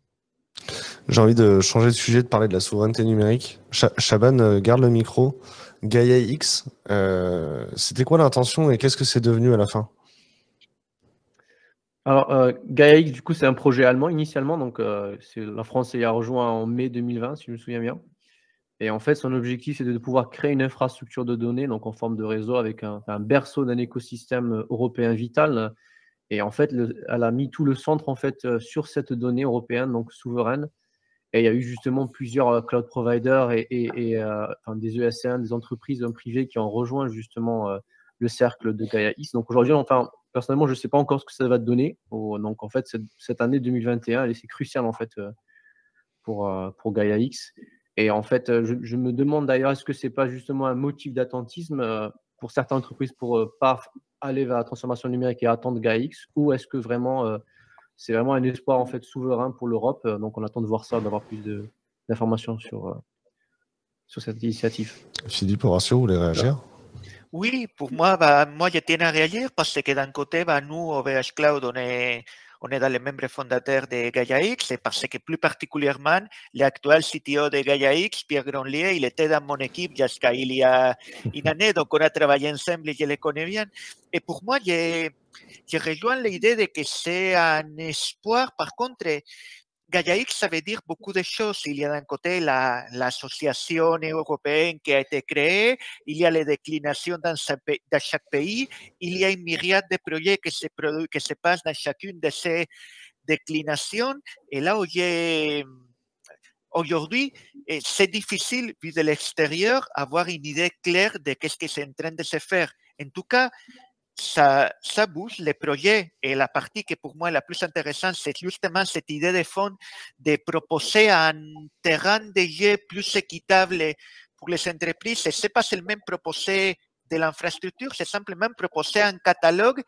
J'ai envie de changer de sujet, de parler de la souveraineté numérique. Shaban, garde le micro. Gaia X, c'était quoi l'intention et qu'est-ce que c'est devenu à la fin? Alors, Gaia X, du coup, c'est un projet allemand initialement. Donc, la France y a rejoint en mai 2020, si je me souviens bien. Et en fait, son objectif, c'est de pouvoir créer une infrastructure de données, donc en forme de réseau, avec un berceau d'un écosystème européen vital. Et en fait, elle a mis tout le centre en fait sur cette donnée européenne, donc souveraine. Et il y a eu justement plusieurs cloud providers et des ESN, des entreprises privées qui ont rejoint justement le cercle de Gaia X. Donc aujourd'hui, personnellement, je ne sais pas encore ce que ça va donner. Donc, en fait, cette année 2021, elle est cruciale, en fait, pour Gaia X. Et en fait, je me demande d'ailleurs, est-ce que ce n'est pas justement un motif d'attentisme pour certaines entreprises pour pas aller vers la transformation numérique et attendre Gaia X, ou est-ce que vraiment c'est vraiment un espoir en fait souverain pour l'Europe, donc on attend de voir ça, d'avoir plus d'informations sur cette initiative. Philippe, Horacio, vous voulez réagir? Oui, pour moi, moi je tiens à réagir parce que d'un côté, nous, OVH Cloud, on est dans les membres fondateurs de Gaia X, et parce que plus particulièrement, l'actuel CTO de Gaia X, Pierre Grandlier, il était dans mon équipe jusqu'à il y a une année, donc on a travaillé ensemble et je le connais bien. Et pour moi, je rejoins l'idée de que c'est un espoir. Par contre, Gaia X, ça veut dire beaucoup de choses. Il y a d'un côté l'association européenne qui a été créée, il y a les déclinations dans chaque pays, il y a une myriade de projets qui se passent dans chacune de ces déclinations. Et là où aujourd'hui, c'est difficile, vu de l'extérieur, avoir une idée claire de ce qui est en train de se faire. En tout cas, ça bouge, les projets, et la partie qui pour moi est la plus intéressante, c'est justement cette idée de fond de proposer un terrain de jeu plus équitable pour les entreprises. Et ce n'est pas seulement proposer de l'infrastructure, c'est simplement proposer un catalogue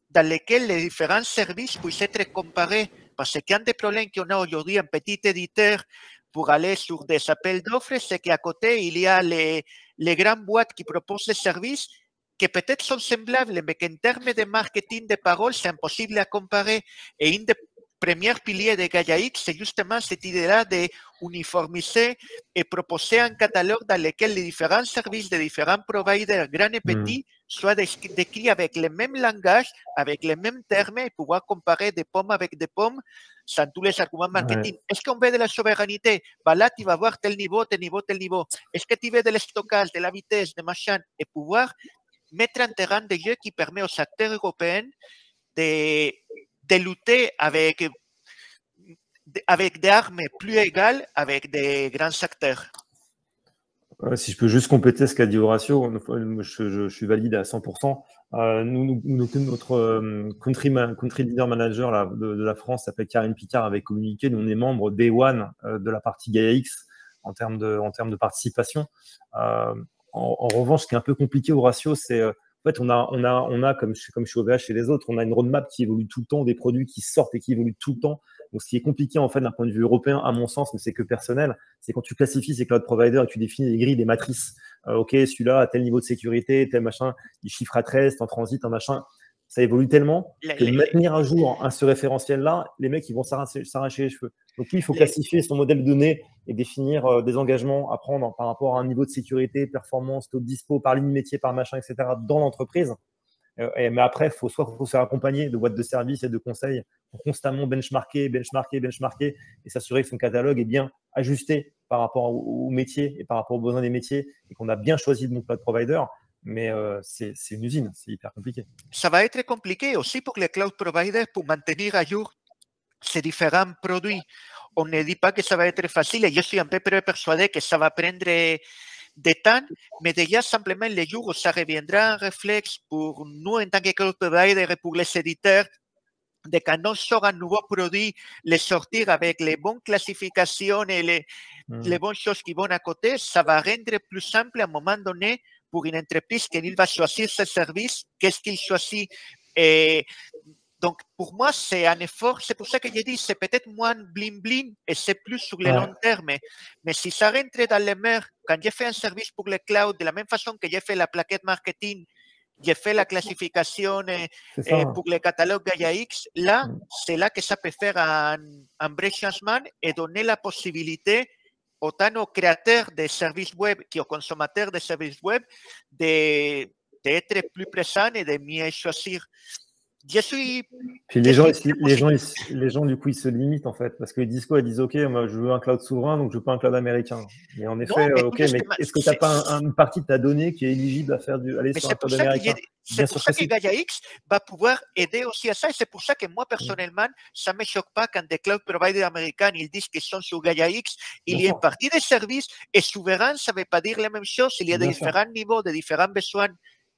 dans lequel les différents services puissent être comparés. Parce qu'un des problèmes qu'on a aujourd'hui en petit éditeur pour aller sur des appels d'offres, c'est qu'à côté, il y a les grandes boîtes qui proposent des services qui peut-être sont semblables, mais qu'en termes de marketing de parole, c'est impossible à comparer. Et un des premiers piliers de Gaia X, c'est justement cette idée-là d'uniformiser et proposer un catalogue dans lequel les différents services de différents providers, grands et petits, soient décrits avec le même langage, avec les mêmes termes, et pouvoir comparer des pommes avec des pommes sans tous les arguments marketing. Ouais. Est-ce qu'on veut de la souveraineté? Là, tu vas voir tel niveau, tel niveau, tel niveau. Est-ce que tu veux de stockage, de la vitesse, de machin, et pouvoir mettre un terrain de jeu qui permet aux acteurs européens de lutter avec des armes plus égales avec des grands acteurs. Si je peux juste compléter ce qu'a dit Horacio, je suis valide à 100%. Notre country leader manager là, de la France s'appelle Karine Picard, avait communiqué. Nous, on est membre Day One de la partie Gaia X en termes de participation. En revanche, ce qui est un peu compliqué au ratio, c'est en fait, on a comme chez OVH et les autres, on a une roadmap qui évolue tout le temps, des produits qui sortent et qui évoluent tout le temps. Donc, ce qui est compliqué en fait d'un point de vue européen, à mon sens, mais c'est que personnel, c'est quand tu classifies ces cloud providers et que tu définis les grilles, des matrices. Ok, celui-là a tel niveau de sécurité, tel machin, il chiffre à 13, en transit, en machin. Ça évolue tellement que de maintenir à jour ce référentiel-là, les mecs, ils vont s'arracher les cheveux. Donc oui, il faut classifier son modèle de données et définir des engagements à prendre par rapport à un niveau de sécurité, performance, taux de dispo, par ligne métier, par machin, etc. dans l'entreprise. Mais après, il faut se faire accompagner de boîtes de services et de conseils pour constamment benchmarker et s'assurer que son catalogue est bien ajusté par rapport au métier et par rapport aux besoins des métiers et qu'on a bien choisi de mon cloud provider. Mais c'est une usine, c'est hyper compliqué. Ça va être compliqué aussi pour les cloud providers pour maintenir à jour ces différents produits. On ne dit pas que ça va être facile et je suis un peu persuadé que ça va prendre de temps, mais déjà simplement les jours où ça reviendra en réflexe pour nous en tant que cloud provider et pour les éditeurs, de quand on sort un nouveau produit, les sortir avec les bonnes classifications et les bonnes choses qui vont à côté, ça va rendre plus simple à un moment donné pour une entreprise qu'il va choisir ce service, qu'est-ce qu'il choisit. Et donc, pour moi, c'est un effort. C'est pour ça que j'ai dit, c'est peut-être moins bling-bling et c'est plus sur le long terme. Mais si ça rentre dans les mers, quand j'ai fait un service pour le cloud, de la même façon que j'ai fait la plaquette marketing, j'ai fait la classification pour le catalogue Gaia X, là, c'est là que ça peut faire un vrai changement et donner la possibilité autant aux créateurs de services web qu'aux consommateurs de services web d'être plus présents et de mieux choisir. Je suis. Puis les gens, du coup, ils se limitent en fait parce que Disco, ils disent OK, moi, je veux un cloud souverain, donc je veux pas un cloud américain. Mais en effet, non, mais mais est-ce que tu n'as pas une partie de ta donnée qui est éligible à aller sur un cloud américain? C'est pour ça que Gaia X va pouvoir aider aussi à ça. Et c'est pour ça que moi, personnellement, ça ne me choque pas quand des cloud providers américains ils disent qu'ils sont sur Gaia X. Il y a une partie des services et souverain, ça ne veut pas dire la même chose. Il y a différents niveaux, de différents besoins.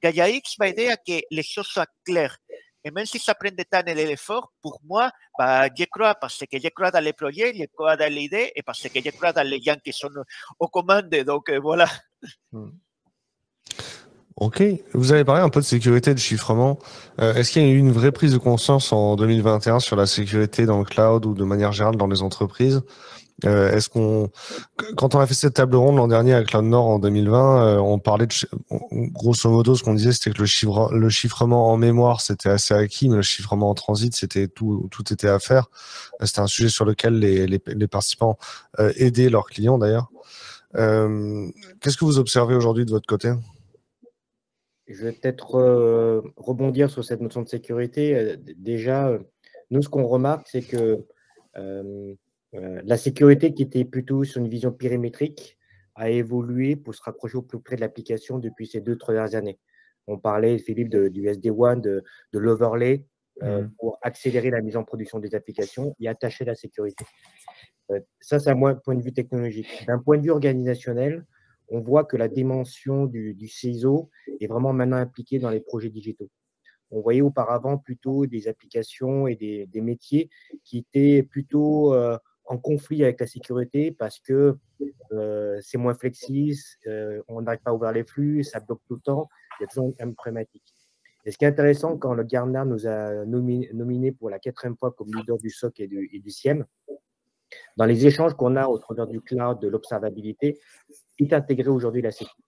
Gaia X va aider à que les choses soient claires. Et même si ça prend du temps et de l'effort, pour moi, bah, je crois parce que je crois dans les projets, je crois dans l'idée et parce que je crois dans les gens qui sont aux commandes. Donc, voilà. Ok, vous avez parlé un peu de sécurité et de chiffrement. Est-ce qu'il y a eu une vraie prise de conscience en 2021 sur la sécurité dans le cloud ou de manière générale dans les entreprises? Est-ce quand on a fait cette table ronde l'an dernier avec Cloud Nord en 2020, on parlait grosso modo, ce qu'on disait, c'était que le chiffrement en mémoire, c'était assez acquis, mais le chiffrement en transit, c'était tout était à faire. C'était un sujet sur lequel les participants aidaient leurs clients d'ailleurs. Qu'est-ce que vous observez aujourd'hui de votre côté? Je vais peut-être rebondir sur cette notion de sécurité. Déjà, nous, ce qu'on remarque, c'est que la sécurité qui était plutôt sur une vision périmétrique a évolué pour se rapprocher au plus près de l'application depuis ces 2-3 dernières années. On parlait, Philippe, du SD-WAN, de l'overlay pour accélérer la mise en production des applications et attacher la sécurité. Ça, c'est un point de vue technologique. D'un point de vue organisationnel, on voit que la dimension du CISO est vraiment maintenant impliquée dans les projets digitaux. On voyait auparavant plutôt des applications et des métiers qui étaient plutôt en conflit avec la sécurité parce que c'est moins flexible, on n'arrive pas à ouvrir les flux, ça bloque tout le temps, il y a toujours une problématique. Et ce qui est intéressant, quand le Gartner nous a nominés pour la 4e fois comme leader du SOC et du SIEM, dans les échanges qu'on a au travers du cloud, de l'observabilité, est intégré aujourd'hui la sécurité.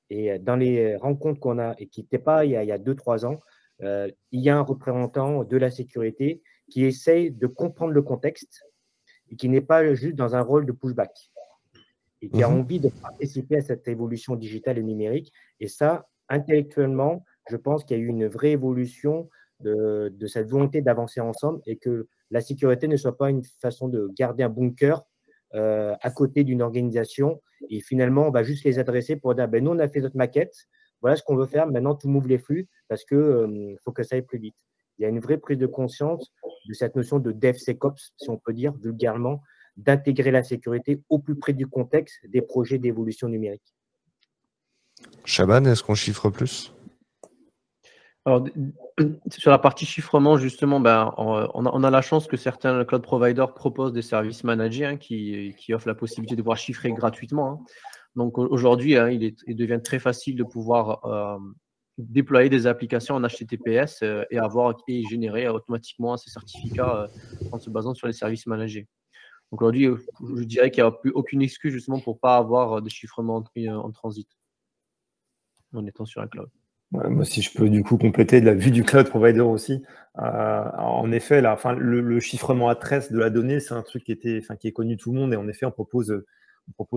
Et dans les rencontres qu'on a, et qui n'étaient pas il y a 2-3 ans, il y a un représentant de la sécurité qui essaye de comprendre le contexte et qui n'est pas juste dans un rôle de pushback et qui a envie de participer à cette évolution digitale et numérique. Et ça, intellectuellement, je pense qu'il y a eu une vraie évolution de cette volonté d'avancer ensemble et que la sécurité ne soit pas une façon de garder un bunker à côté d'une organisation et finalement on va juste les adresser pour dire ben, nous on a fait notre maquette, voilà ce qu'on veut faire, maintenant tout m'ouvre les flux parce que faut que ça aille plus vite. Il y a une vraie prise de conscience de cette notion de DevSecOps, si on peut dire vulgairement, d'intégrer la sécurité au plus près du contexte des projets d'évolution numérique. Chaban, est-ce qu'on chiffre plus? Alors, sur la partie chiffrement, justement, on a la chance que certains cloud providers proposent des services managés qui offrent la possibilité de pouvoir chiffrer gratuitement. Hein. Donc aujourd'hui, il devient très facile de pouvoir déployer des applications en HTTPS et générer automatiquement ces certificats en se basant sur les services managés. Donc aujourd'hui, je dirais qu'il n'y a plus aucune excuse justement pour ne pas avoir de chiffrement en transit en étant sur un cloud. Ouais, moi, si je peux du coup compléter de la vue du cloud provider aussi, en effet, là, le chiffrement à trace de la donnée, c'est un truc qui est connu de tout le monde et en effet, on propose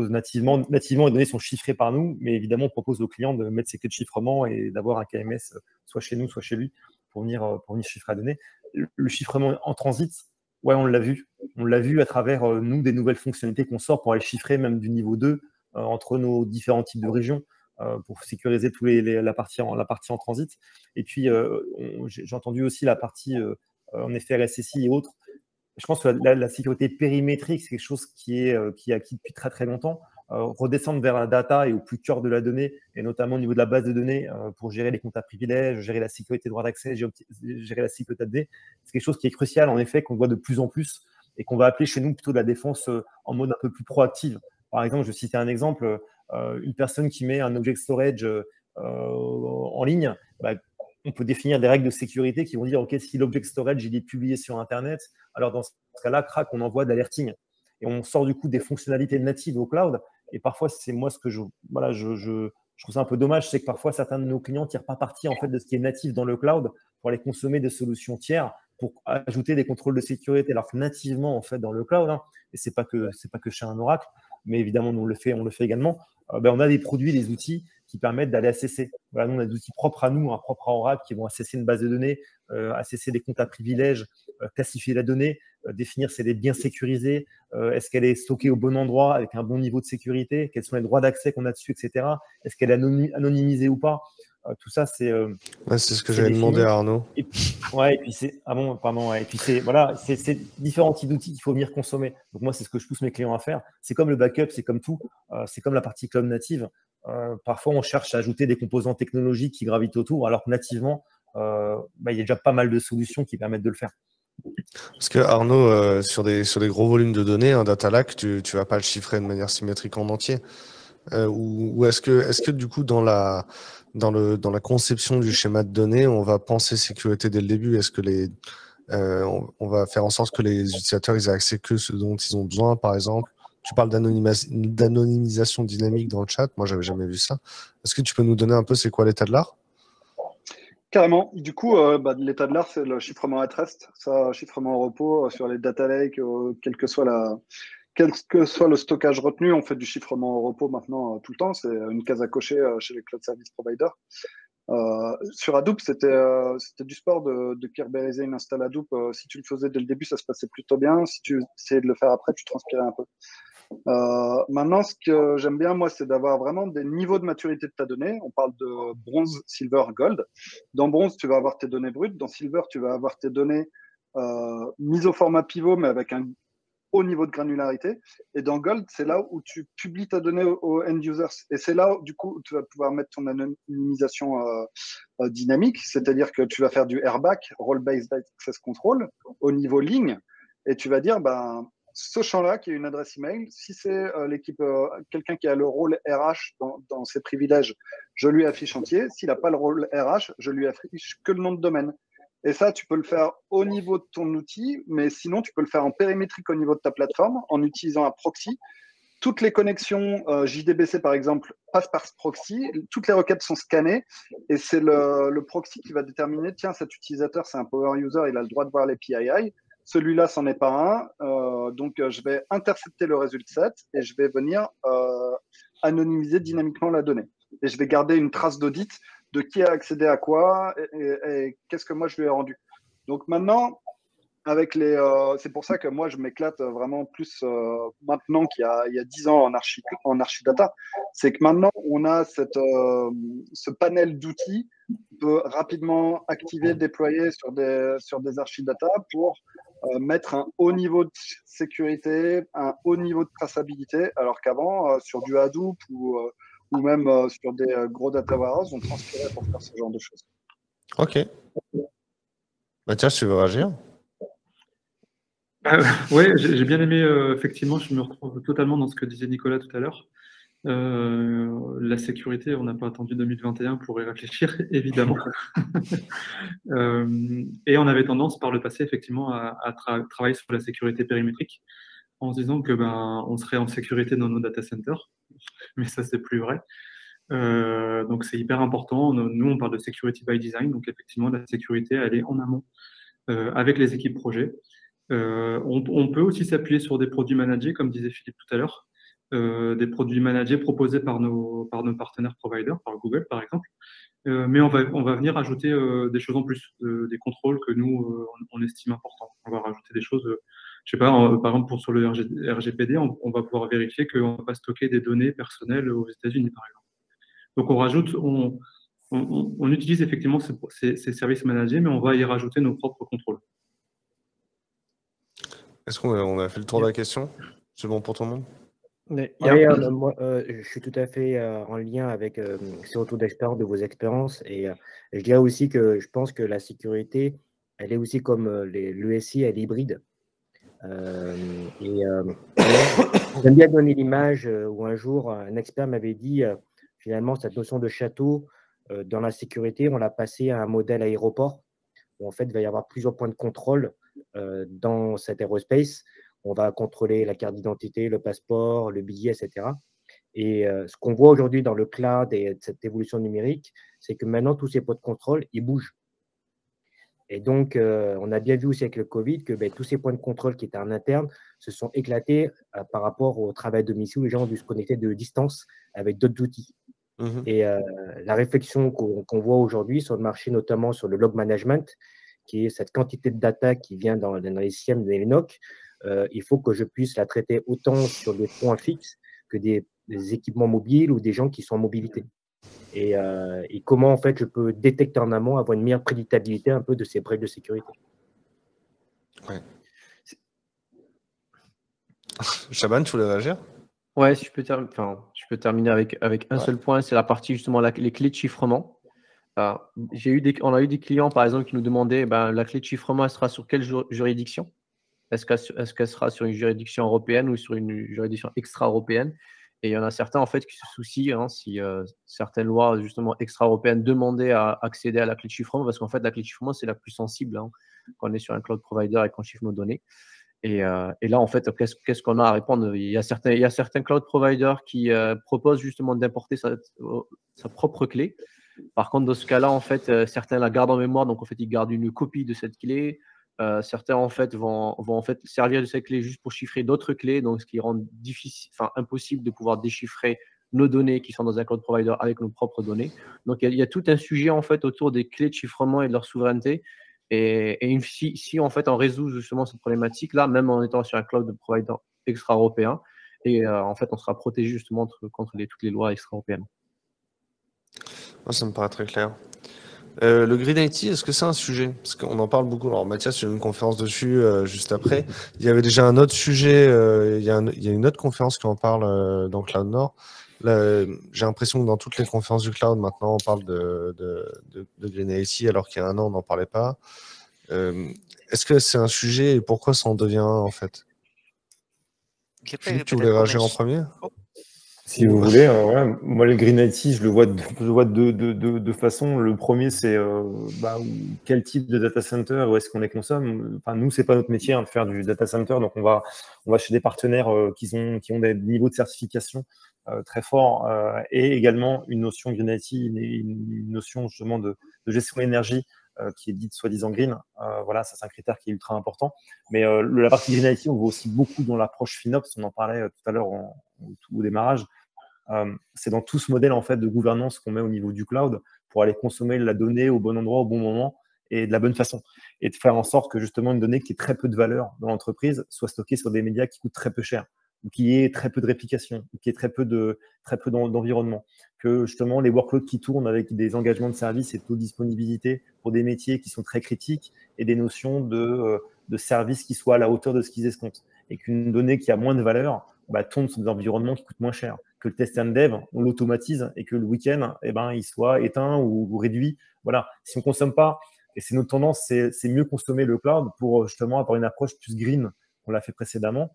nativement, les données sont chiffrées par nous, mais évidemment, on propose aux clients de mettre ses clés de chiffrement et d'avoir un KMS soit chez nous, soit chez lui pour venir chiffrer la donnée. Le chiffrement en transit, ouais, on l'a vu. On l'a vu à travers, nous, des nouvelles fonctionnalités qu'on sort pour aller chiffrer même du niveau 2 entre nos différents types de régions. Pour sécuriser la partie en transit. Et puis, j'ai entendu aussi la partie, en effet, RSSI et autres. Je pense que la sécurité périmétrique, c'est quelque chose qui est acquis depuis très, très longtemps. Redescendre vers la data et au plus cœur de la donnée, et notamment au niveau de la base de données, pour gérer les comptes à privilèges, gérer la sécurité de droit d'accès, gérer la sécurité de données, c'est quelque chose qui est crucial, en effet, qu'on voit de plus en plus et qu'on va appeler chez nous plutôt de la défense en mode un peu plus proactive. Par exemple, je vais citer un exemple, une personne qui met un object storage en ligne, on peut définir des règles de sécurité qui vont dire, OK, si l'object storage il est publié sur Internet, alors dans ce cas-là, crac, on envoie d'alerting. Et on sort du coup des fonctionnalités natives au cloud. Et parfois, c'est moi ce que je trouve ça un peu dommage, c'est que parfois, certains de nos clients ne tirent pas parti en fait, de ce qui est natif dans le cloud pour aller consommer des solutions tiers pour ajouter des contrôles de sécurité, alors que nativement, en fait, dans le cloud, et c'est pas que chez un Oracle, mais évidemment, nous, on le fait également, on a des produits, des outils qui permettent d'aller assesser. Voilà, nous, on a des outils propres à nous, propres à Oracle, qui vont assesser une base de données, assesser des comptes à privilèges, classifier la donnée, définir si elle est bien sécurisée, est-ce qu'elle est stockée au bon endroit avec un bon niveau de sécurité, quels sont les droits d'accès qu'on a dessus, etc. Est-ce qu'elle est anonymisée ou pas? Tout ça, c'est ce que j'avais demandé à Arnaud. Et puis c'est et puis c'est différents types d'outils qu'il faut venir consommer. Donc moi, c'est ce que je pousse mes clients à faire. C'est comme le backup, c'est comme tout, c'est comme la partie cloud native. Parfois, on cherche à ajouter des composants technologiques qui gravitent autour, alors que nativement, il y a déjà pas mal de solutions qui permettent de le faire. Parce que Arnaud, sur des gros volumes de données, un data lake, tu vas pas le chiffrer de manière symétrique en entier. Ou est-ce que du coup dans la conception du schéma de données, on va penser sécurité dès le début? Est-ce que on va faire en sorte que les utilisateurs ils aient accès que ce dont ils ont besoin, par exemple? Tu parles d'anonymisation dynamique dans le chat. Moi, j'avais jamais vu ça. Est-ce que tu peux nous donner un peu c'est quoi l'état de l'art? Carrément. Du coup, l'état de l'art, c'est le chiffrement at rest. Ça, chiffrement au repos sur les data lakes, quel que soit le stockage retenu, on fait du chiffrement au repos maintenant tout le temps. C'est une case à cocher chez les cloud service providers. Sur Hadoop, c'était du sport de kerberiser une install Hadoop. Si tu le faisais dès le début, ça se passait plutôt bien. Si tu essayais de le faire après, tu transpirais un peu. Maintenant, ce que j'aime bien, moi, c'est d'avoir vraiment des niveaux de maturité de ta donnée. On parle de bronze, silver, gold. Dans bronze, tu vas avoir tes données brutes. Dans silver, tu vas avoir tes données mises au format pivot, mais avec un haut niveau de granularité. Et dans gold, c'est là où tu publies ta donnée aux end users. Et c'est là, du coup, où tu vas pouvoir mettre ton anonymisation dynamique, c'est-à-dire que tu vas faire du RBAC, Role-Based Access Control, au niveau ligne, et tu vas dire, ce champ-là, qui est une adresse email, si c'est l'équipe, quelqu'un qui a le rôle RH dans ses privilèges, je lui affiche entier. S'il n'a pas le rôle RH, je lui affiche que le nom de domaine. Et ça, tu peux le faire au niveau de ton outil, mais sinon, tu peux le faire en périmétrique au niveau de ta plateforme en utilisant un proxy. Toutes les connexions JDBC, par exemple, passent par ce proxy. Toutes les requêtes sont scannées et c'est le proxy qui va déterminer, tiens, cet utilisateur, c'est un power user, il a le droit de voir les PII. Celui-là, c'en est pas un. Donc, je vais intercepter le résultat set et je vais venir anonymiser dynamiquement la donnée. Et je vais garder une trace d'audit de qui a accédé à quoi et qu'est-ce que moi je lui ai rendu. Donc maintenant, avec c'est pour ça que moi je m'éclate vraiment plus maintenant qu'il y a 10 ans en archidata. C'est que maintenant on a ce panel d'outils qu'on peut rapidement activer, déployer sur des archidata pour mettre un haut niveau de sécurité, un haut niveau de traçabilité, alors qu'avant sur du Hadoop ou même sur des gros data warehouse, on transpirait pour faire ce genre de choses. Ok. Mathias, tu veux réagir? Oui, j'ai bien aimé, effectivement, je me retrouve totalement dans ce que disait Nicolas tout à l'heure. La sécurité, on n'a pas attendu 2021 pour y réfléchir, évidemment. Et on avait tendance par le passé, effectivement, à travailler sur la sécurité périmétrique en se disant que on serait en sécurité dans nos data centers. Mais ça, c'est plus vrai. Donc, c'est hyper important. Nous, on parle de security by design. Donc, effectivement, la sécurité, elle est en amont avec les équipes projet. On peut aussi s'appuyer sur des produits managés, comme disait Philippe tout à l'heure, des produits managés proposés par nos partenaires providers, par Google, par exemple. Mais on va venir ajouter des choses en plus, des contrôles que nous, on estime importants. On va rajouter des choses... je sais pas, par exemple, sur le RGPD, on va pouvoir vérifier qu'on ne va pas stocker des données personnelles aux États-Unis, par exemple. Donc, on utilise effectivement ces services managés, mais on va y rajouter nos propres contrôles. Est-ce qu'on a fait le tour de la question? C'est bon pour tout le monde? Moi, je suis tout à fait en lien avec ces retours d'expérience, de vos expériences. Et je dirais aussi que je pense que la sécurité, elle est aussi comme l'ESI, elle est hybride. J'aime bien donner l'image où un jour, un expert m'avait dit, finalement, cette notion de château dans la sécurité, on l'a passé à un modèle aéroport, où en fait, il va y avoir plusieurs points de contrôle dans cet aérospace. On va contrôler la carte d'identité, le passeport, le billet, etc. Et ce qu'on voit aujourd'hui dans le cloud et cette évolution numérique, c'est que maintenant, tous ces points de contrôle, ils bougent. Et donc, on a bien vu aussi avec le Covid que tous ces points de contrôle qui étaient en interne se sont éclatés par rapport au travail à domicile où les gens ont dû se connecter de distance avec d'autres outils. Et la réflexion qu'on voit aujourd'hui sur le marché, notamment sur le log management, qui est cette quantité de data qui vient dans les SIEM, dans les NOC, il faut que je puisse la traiter autant sur des points fixes que des équipements mobiles ou des gens qui sont en mobilité. Et comment, en fait, je peux détecter en amont, avoir une meilleure prédictabilité un peu de ces brèches de sécurité. Ouais. Chaban, tu voulais réagir? Ouais, si je peux terminer avec un seul point, c'est la partie justement les clés de chiffrement. On a eu des clients, par exemple, qui nous demandaient la clé de chiffrement, elle sera sur quelle juridiction? Est-ce qu'elle sera sur une juridiction européenne ou sur une juridiction extra-européenne? Et il y en a certains, en fait, qui se soucient si certaines lois, justement, extra-européennes demandaient à accéder à la clé de chiffrement, parce qu'en fait, la clé de chiffrement, c'est la plus sensible quand on est sur un cloud provider et qu'on chiffre nos données. Et là, en fait, qu'est-ce qu'on a à répondre? Il y a certains cloud providers qui proposent justement d'importer sa propre clé. Par contre, dans ce cas-là, en fait, certains la gardent en mémoire, donc en fait, ils gardent une copie de cette clé. Certains, en fait, vont en fait servir de cette clé juste pour chiffrer d'autres clés, donc ce qui rend impossible de pouvoir déchiffrer nos données qui sont dans un cloud provider avec nos propres données. Donc, il y a tout un sujet, en fait, autour des clés de chiffrement et de leur souveraineté. Et si en fait, on résout justement cette problématique-là, même en étant sur un cloud provider extra-européen, et en fait, on sera protégé justement contre toutes les lois extra-européennes. Moi, ça me paraît très clair. Le Green IT, est-ce que c'est un sujet? Parce qu'on en parle beaucoup. Alors, Mathias, il y a une conférence dessus juste après. Il y avait déjà un autre sujet. Il y a une autre conférence qui en parle dans Cloud Nord. Là, j'ai l'impression que dans toutes les conférences du cloud, maintenant, on parle de Green IT, alors qu'il y a un an, on n'en parlait pas. Est-ce que c'est un sujet et pourquoi ça en devient un, en fait? Philippe, tu voulais réagir en premier? Si vous voulez, moi le Green IT, je le vois de deux façons. Le premier, c'est quel type de data center, où est-ce qu'on les consomme. Enfin, nous, c'est pas notre métier de faire du data center, donc on va chez des partenaires qui ont des niveaux de certification très forts et également une notion Green IT, une notion justement de gestion de l'énergie qui est dite soi-disant green. Voilà, ça c'est un critère qui est ultra important. Mais la partie Green IT, on voit aussi beaucoup dans l'approche FinOps. On en parlait tout à l'heure au démarrage. C'est dans tout ce modèle en fait de gouvernance qu'on met au niveau du cloud pour aller consommer la donnée au bon endroit, au bon moment et de la bonne façon. Et de faire en sorte que justement une donnée qui ait très peu de valeur dans l'entreprise soit stockée sur des médias qui coûtent très peu cher, ou qui ait très peu de réplication, ou qui ait très peu d'environnement. Que justement les workloads qui tournent avec des engagements de service et de taux de disponibilité pour des métiers qui sont très critiques et des notions de service qui soient à la hauteur de ce qu'ils escomptent. Et qu'une donnée qui a moins de valeur tourne sur des environnements qui coûtent moins cher. Que le test and dev, on l'automatise et que le week-end, il soit éteint ou réduit. Voilà. Si on ne consomme pas, et c'est notre tendance, c'est mieux consommer le cloud pour justement avoir une approche plus green qu'on l'a fait précédemment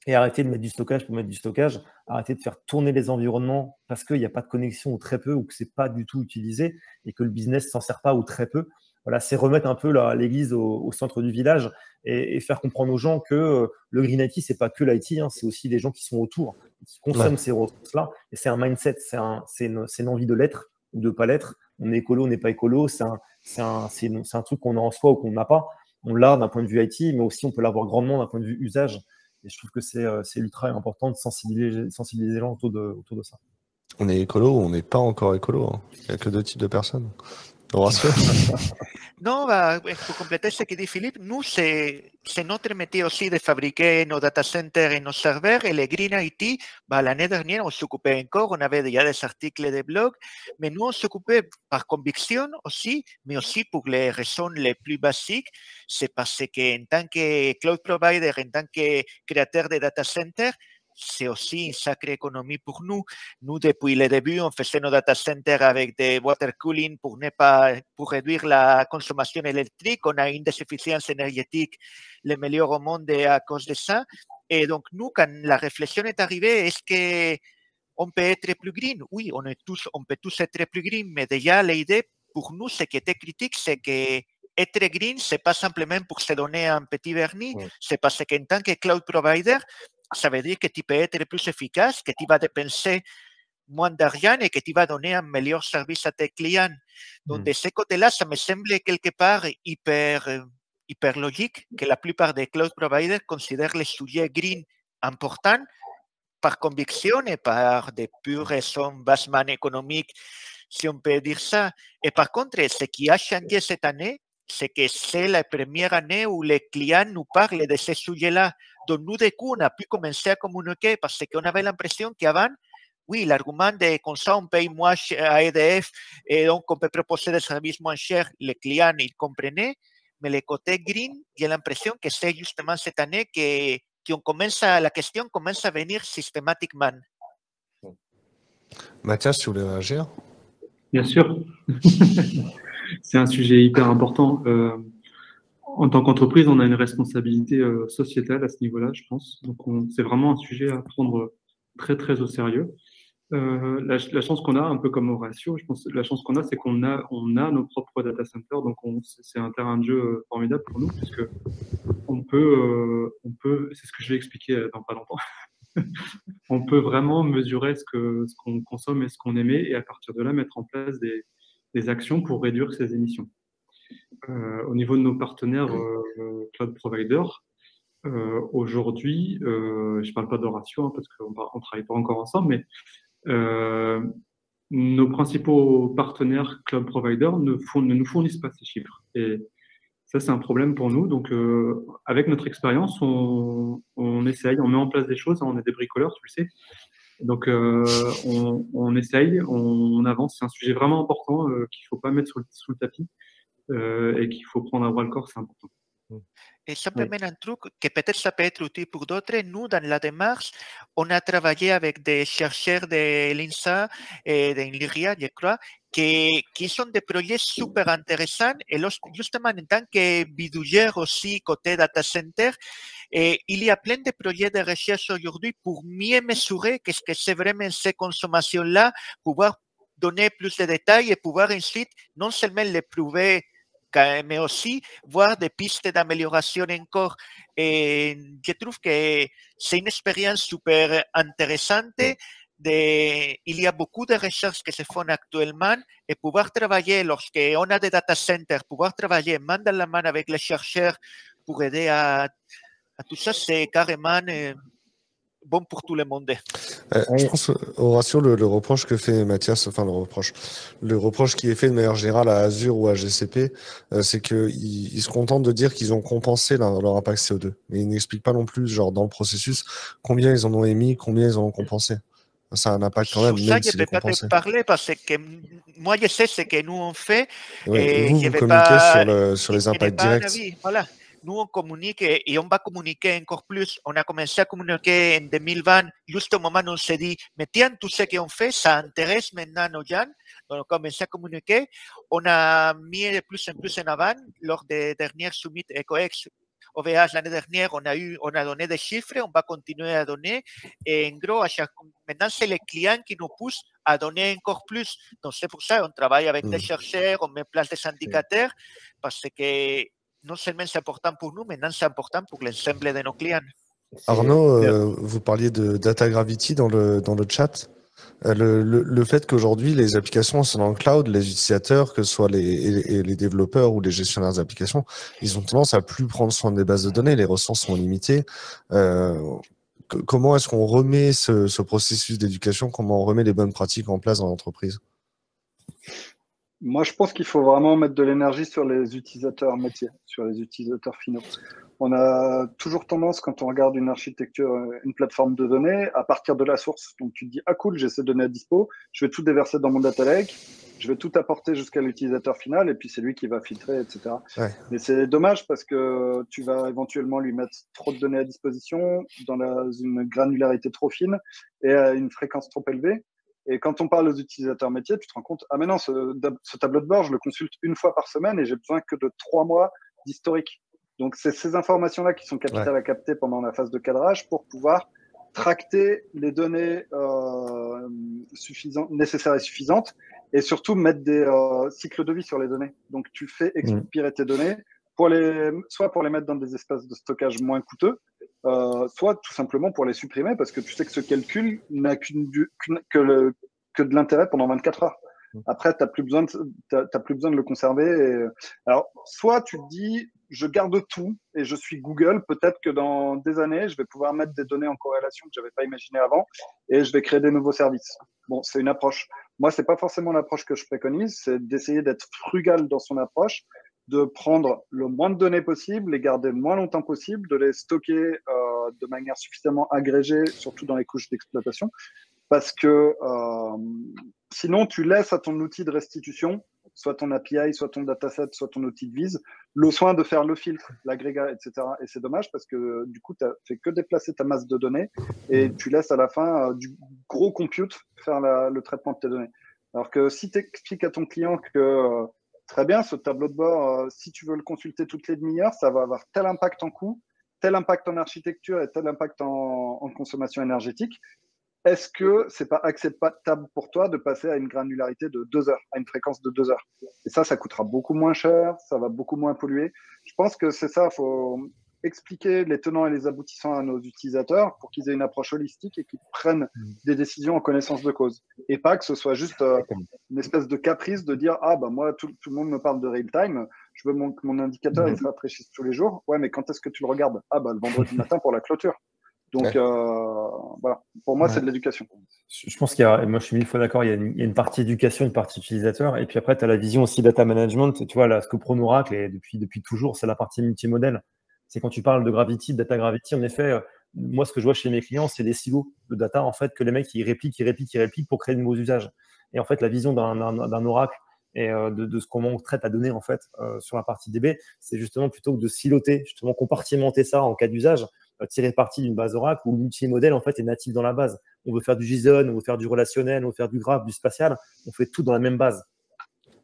et arrêter de mettre du stockage pour mettre du stockage, arrêter de faire tourner les environnements parce qu'il n'y a pas de connexion ou très peu ou que ce n'est pas du tout utilisé et que le business ne s'en sert pas ou très peu. Voilà, c'est remettre un peu l'église au centre du village et faire comprendre aux gens que le Green IT, ce n'est pas que l'IT, c'est aussi les gens qui sont autour, qui consomment ces ressources-là. Et c'est un mindset, c'est une envie de l'être ou de ne pas l'être. On est écolo, on n'est pas écolo. C'est un truc qu'on a en soi ou qu'on n'a pas. On l'a d'un point de vue IT, mais aussi on peut l'avoir grandement d'un point de vue usage. Et je trouve que c'est ultra important de sensibiliser les gens autour de ça. On est écolo ou on n'est pas encore écolo. Il n'y a que deux types de personnes. Non, pour compléter ce que dit Philippe, nous, c'est notre métier aussi de fabriquer nos data centers et nos serveurs. Et les Green IT, l'année dernière, on s'occupait encore, on avait déjà des articles de blog, mais nous, on s'occupait par conviction aussi, mais aussi pour les raisons les plus basiques. C'est parce qu'en tant que cloud provider, en tant que créateur de data centers, c'est aussi une sacrée économie pour nous. Nous, depuis le début, on faisait nos data centers avec des water cooling pour réduire la consommation électrique. On a une des efficiences énergétiques les meilleures au monde à cause de ça. Et donc, nous, quand la réflexion est arrivée, est-ce qu'on peut être plus green? Oui, on peut tous être plus green, mais déjà, l'idée, pour nous, ce qui était critique, c'est que être green, ce n'est pas simplement pour se donner un petit vernis, c'est parce qu'en tant que cloud provider, ça veut dire que tu peux être plus efficace, que tu vas dépenser moins d'argent et que tu vas donner un meilleur service à tes clients. Donc, de ce côté-là, ça me semble quelque part hyper logique que la plupart des cloud providers considèrent les sujets green importants par conviction et par des pures raisons bassement économiques, si on peut dire ça. Et par contre, ce qui a changé cette année, c'est que c'est la première année où les clients nous parlent de ces sujets-là. Donc, nous, du coup, on a pu commencer à communiquer parce qu'on avait l'impression qu'avant, oui, l'argument de comme ça, on paye moins à EDF et donc on peut proposer des services moins chers, les clients, ils comprenaient. Mais le côté green, j'ai l'impression que c'est justement cette année la question commence à venir systématiquement. Mathias, tu voulais réagir? Bien sûr. C'est un sujet hyper important. En tant qu'entreprise, on a une responsabilité sociétale à ce niveau-là, je pense. Donc, c'est vraiment un sujet à prendre très, très au sérieux. La chance qu'on a, un peu comme Horatio, je pense, la chance qu'on a, c'est qu'on a nos propres data centers. Donc, c'est un terrain de jeu formidable pour nous, puisque c'est ce que je vais expliquer dans pas longtemps. On peut vraiment mesurer ce qu'on consomme et ce qu'on émet, et à partir de là, mettre en place des actions pour réduire ces émissions. Au niveau de nos partenaires cloud providers, aujourd'hui, je ne parle pas d'Horatio parce qu'on ne travaille pas encore ensemble, mais nos principaux partenaires cloud providers ne nous fournissent pas ces chiffres. Et ça, c'est un problème pour nous. Donc, avec notre expérience, on essaye, on met en place des choses. On est des bricoleurs, tu le sais. Donc, on essaye, on avance. C'est un sujet vraiment important qu'il ne faut pas mettre sous le tapis et qu'il faut prendre à bras le corps, c'est important. Et simplement un truc que peut-être ça peut être utile pour d'autres. Nous, dans la démarche, on a travaillé avec des chercheurs de l'INSA et de l'IRIA, je crois, qui sont des projets super intéressants. Et justement, en tant que bidouilleur aussi côté data center, et il y a plein de projets de recherche aujourd'hui pour mieux mesurer qu'est-ce que c'est vraiment ces consommations-là, pouvoir donner plus de détails et pouvoir ensuite non seulement les prouver, mais aussi voir des pistes d'amélioration encore. Et je trouve que c'est une expérience super intéressante. Il y a beaucoup de recherches qui se font actuellement et pouvoir travailler, lorsqu'on a des data centers, pouvoir travailler main dans la main avec les chercheurs pour aider à tout ça, c'est carrément bon pour tout le monde. Je pense, Horatio, le reproche que fait Mathias, enfin le reproche qui est fait de manière générale à Azure ou à GCP, c'est qu'ils se contentent de dire qu'ils ont compensé leur impact CO2. Mais ils n'expliquent pas non plus, genre dans le processus, combien ils en ont émis, combien ils en ont compensé. Ça a un impact quand même, Sur ça, même je ne s'il est peux pas compensé. te parler parce que moi, je sais ce que nous on fait. Ouais, Et vous communiquez sur les impacts directs. Voilà. Nous, on communique et on va communiquer encore plus. On a commencé à communiquer en 2020, juste au moment où on s'est dit, mais tiens, tout ce qu'on fait, ça intéresse maintenant nos gens. Donc, on a commencé à communiquer. On a mis de plus en plus en avant lors des dernières summits EcoEx OVH l'année dernière, on a donné des chiffres, on va continuer à donner. Et en gros, maintenant, c'est les clients qui nous poussent à donner encore plus. Donc, c'est pour ça qu'on travaille avec des chercheurs, on met en place des indicateurs, parce que non seulement c'est important pour nous, maintenant c'est important pour l'ensemble de nos clients. Arnaud, vous parliez de Data Gravity dans le chat. Le fait qu'aujourd'hui, les applications sont dans le cloud, les utilisateurs, que ce soit les développeurs ou les gestionnaires d'applications, ils ont tendance à plus prendre soin des bases de données, les ressources sont limitées. Comment est-ce qu'on remet ce processus d'éducation, comment on remet les bonnes pratiques en place dans l'entreprise? Moi, je pense qu'il faut vraiment mettre de l'énergie sur les utilisateurs métiers, sur les utilisateurs finaux. On a toujours tendance, quand on regarde une architecture, une plateforme de données, à partir de la source. Donc, tu te dis, ah cool, j'ai ces données à dispo, je vais tout déverser dans mon data lake, je vais tout apporter jusqu'à l'utilisateur final, et puis c'est lui qui va filtrer, etc. Ouais. Mais c'est dommage parce que tu vas éventuellement lui mettre trop de données à disposition, dans une granularité trop fine et à une fréquence trop élevée. Et quand on parle aux utilisateurs métiers, tu te rends compte, ah mais non, ce tableau de bord, je le consulte une fois par semaine et j'ai besoin que de 3 mois d'historique. Donc, c'est ces informations-là qui sont capitales à capter pendant la phase de cadrage pour pouvoir tracter les données nécessaires et suffisantes et surtout mettre des cycles de vie sur les données. Donc, tu fais expirer tes données soit pour les mettre dans des espaces de stockage moins coûteux, soit tout simplement pour les supprimer parce que tu sais que ce calcul n'a que de l'intérêt pendant 24 heures. Après, tu n'as plus besoin de le conserver. Alors, soit tu te dis, je garde tout et je suis Google, peut-être que dans des années, je vais pouvoir mettre des données en corrélation que je n'avais pas imaginé avant et je vais créer des nouveaux services. Bon, c'est une approche. Moi, ce n'est pas forcément l'approche que je préconise, c'est d'essayer d'être frugal dans son approche, de prendre le moins de données possible, les garder le moins longtemps possible, de les stocker de manière suffisamment agrégée, surtout dans les couches d'exploitation, parce que sinon, tu laisses à ton outil de restitution, soit ton API, soit ton dataset, soit ton outil de vise, le soin de faire le filtre, l'agrégat, etc. Et c'est dommage parce que du coup, tu n'as fait que déplacer ta masse de données et tu laisses à la fin du gros compute faire le traitement de tes données. Alors que si tu expliques à ton client que très bien, ce tableau de bord, si tu veux le consulter toutes les demi-heures, ça va avoir tel impact en coût, tel impact en architecture et tel impact en consommation énergétique, est-ce que c'est pas acceptable pour toi de passer à une granularité de 2 heures, à une fréquence de 2 heures? Et ça coûtera beaucoup moins cher, ça va beaucoup moins polluer. Je pense que c'est ça, il faut expliquer les tenants et les aboutissants à nos utilisateurs pour qu'ils aient une approche holistique et qu'ils prennent des décisions en connaissance de cause. Et pas que ce soit juste une espèce de caprice de dire « Ah, bah moi, tout le monde me parle de real-time, je veux que mon indicateur il se rafraîchisse tous les jours. Ouais, mais quand est-ce que tu le regardes? Ah, bah le vendredi matin pour la clôture. » Donc, voilà. Pour moi, c'est de l'éducation. Je pense qu'il y a, moi je suis 1000 fois d'accord, il y a une partie éducation, une partie utilisateur, et puis après tu as la vision aussi data management. Tu vois, là, ce que prône Oracle, et depuis toujours, c'est la partie multimodèle. C'est quand tu parles de Gravity, de data Gravity, en effet, moi ce que je vois chez mes clients, c'est des silos de data, en fait, que les mecs ils répliquent pour créer de nouveaux usages. Et en fait, la vision d'un Oracle et de ce comment on traite la donnée, en fait, sur la partie DB, c'est justement plutôt que de siloter, justement compartimenter ça en cas d'usage, tirer parti d'une base Oracle où le multimodèle, en fait, est natif dans la base. On veut faire du JSON, on veut faire du relationnel, on veut faire du graph, du spatial, on fait tout dans la même base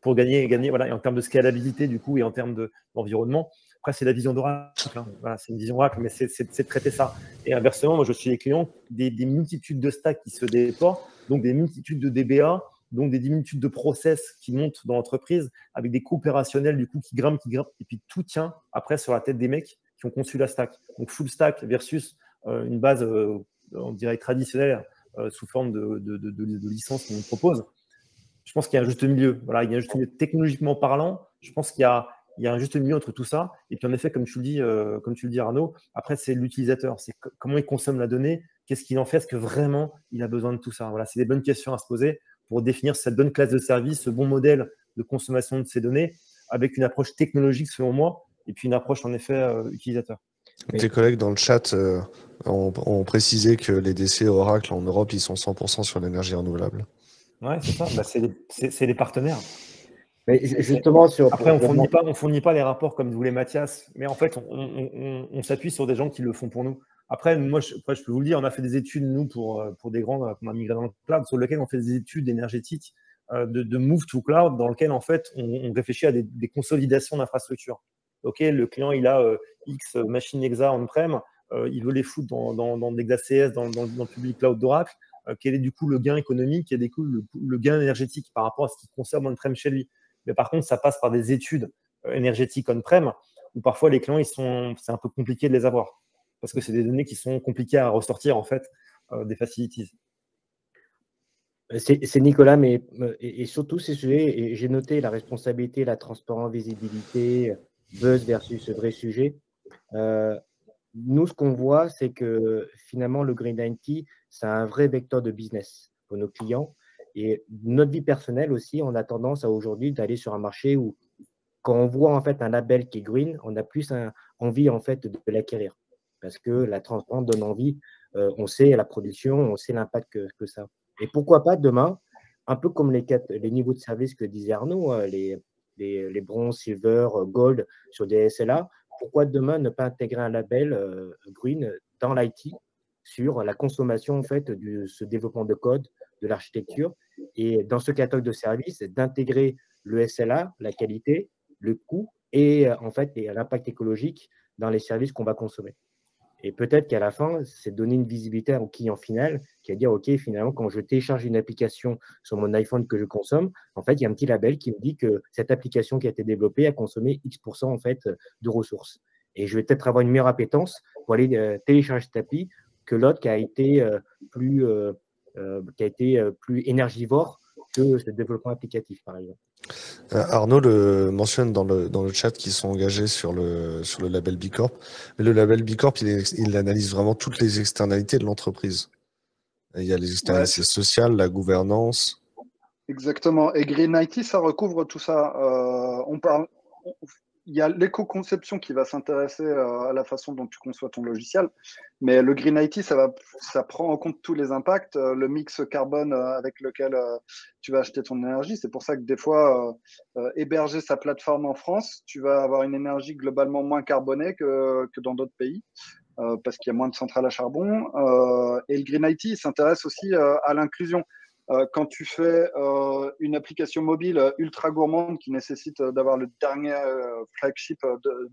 pour gagner, voilà, et en termes de scalabilité, du coup, et en termes d'environnement. Après, c'est la vision d'Oracle, hein. Voilà, c'est une vision Oracle, mais c'est de traiter ça. Et inversement, moi, je suis les clients, des multitudes de stacks qui se déploient, donc des multitudes de DBA, donc des multitudes de process qui montent dans l'entreprise, avec des coûts opérationnels, du coup, qui grimpent, et puis tout tient après sur la tête des mecs qui ont conçu la stack. Donc, full stack versus une base, on dirait, traditionnelle, sous forme de licence qu'on propose. Je pense qu'il y a un juste milieu. Voilà, il y a un juste milieu technologiquement parlant. Je pense qu'il y a un juste milieu entre tout ça. Et puis, en effet, comme tu le dis, Arnaud, après, c'est l'utilisateur. C'est comment il consomme la donnée, qu'est-ce qu'il en fait, est-ce que vraiment il a besoin de tout ça. Voilà, c'est des bonnes questions à se poser pour définir cette bonne classe de service, ce bon modèle de consommation de ces données, avec une approche technologique, selon moi, et puis une approche, en effet, utilisateur. Tes collègues dans le chat ont précisé que les DC Oracle en Europe, ils sont 100% sur l'énergie renouvelable. Ouais, c'est ça. Bah, c'est les partenaires. Mais justement, après, on fournit pas les rapports comme voulait Mathias, mais en fait, on s'appuie sur des gens qui le font pour nous. Après, moi, je peux vous le dire, on a fait des études, nous, pour des grands qu'on a migré dans le cloud, sur lesquels on fait des études énergétiques de move to cloud, dans lequel, en fait, on réfléchit à des consolidations d'infrastructures. OK, le client, il a X machines Exa on-prem, il veut les foutre dans des CS, dans le public cloud d'Oracle. Quel est du coup le gain économique, quel est du coup le gain énergétique par rapport à ce qu'il conserve on-prem chez lui. Mais par contre, ça passe par des études énergétiques on-prem où parfois les clients, c'est un peu compliqué de les avoir parce que c'est des données qui sont compliquées à ressortir en fait des facilities. C'est Nicolas, mais et surtout ces sujets, et j'ai noté la responsabilité, la transparence, visibilité, buzz versus vrai sujet. Nous, ce qu'on voit, c'est que finalement, le Green IT, c'est un vrai vecteur de business pour nos clients. Et notre vie personnelle aussi, on a tendance à aujourd'hui d'aller sur un marché où, quand on voit en fait un label qui est green, on a plus envie en fait de l'acquérir. Parce que la transparence donne envie. On sait la production, on sait l'impact que ça a. Et pourquoi pas demain, un peu comme les niveaux de service que disait Arnaud, les bronze, silver, gold sur des SLA, pourquoi demain ne pas intégrer un label green dans l'IT sur la consommation en fait de ce développement de code, de l'architecture, et dans ce catalogue de services, d'intégrer le SLA, la qualité, le coût et en fait l'impact écologique dans les services qu'on va consommer. Et peut-être qu'à la fin, c'est donner une visibilité au client final qui va dire, OK, finalement, quand je télécharge une application sur mon iPhone que je consomme, en fait, il y a un petit label qui me dit que cette application qui a été développée a consommé X% en fait, de ressources. Et je vais peut-être avoir une meilleure appétence pour aller télécharger cette appli que l'autre qui a été plus énergivore que ce développement applicatif, par exemple. Arnaud le mentionne dans le chat qu'ils sont engagés sur le label B Corp. Mais le label B Corp, il analyse vraiment toutes les externalités de l'entreprise. Il y a les externalités sociales, la gouvernance. Exactement. Et Green IT, ça recouvre tout ça. Il y a l'éco-conception qui va s'intéresser à la façon dont tu conçois ton logiciel. Mais le Green IT, ça prend en compte tous les impacts, le mix carbone avec lequel tu vas acheter ton énergie. C'est pour ça que des fois, héberger sa plateforme en France, tu vas avoir une énergie globalement moins carbonée que dans d'autres pays. Parce qu'il y a moins de centrales à charbon. Et le Green IT s'intéresse aussi à l'inclusion. quand tu fais une application mobile ultra gourmande qui nécessite d'avoir le dernier flagship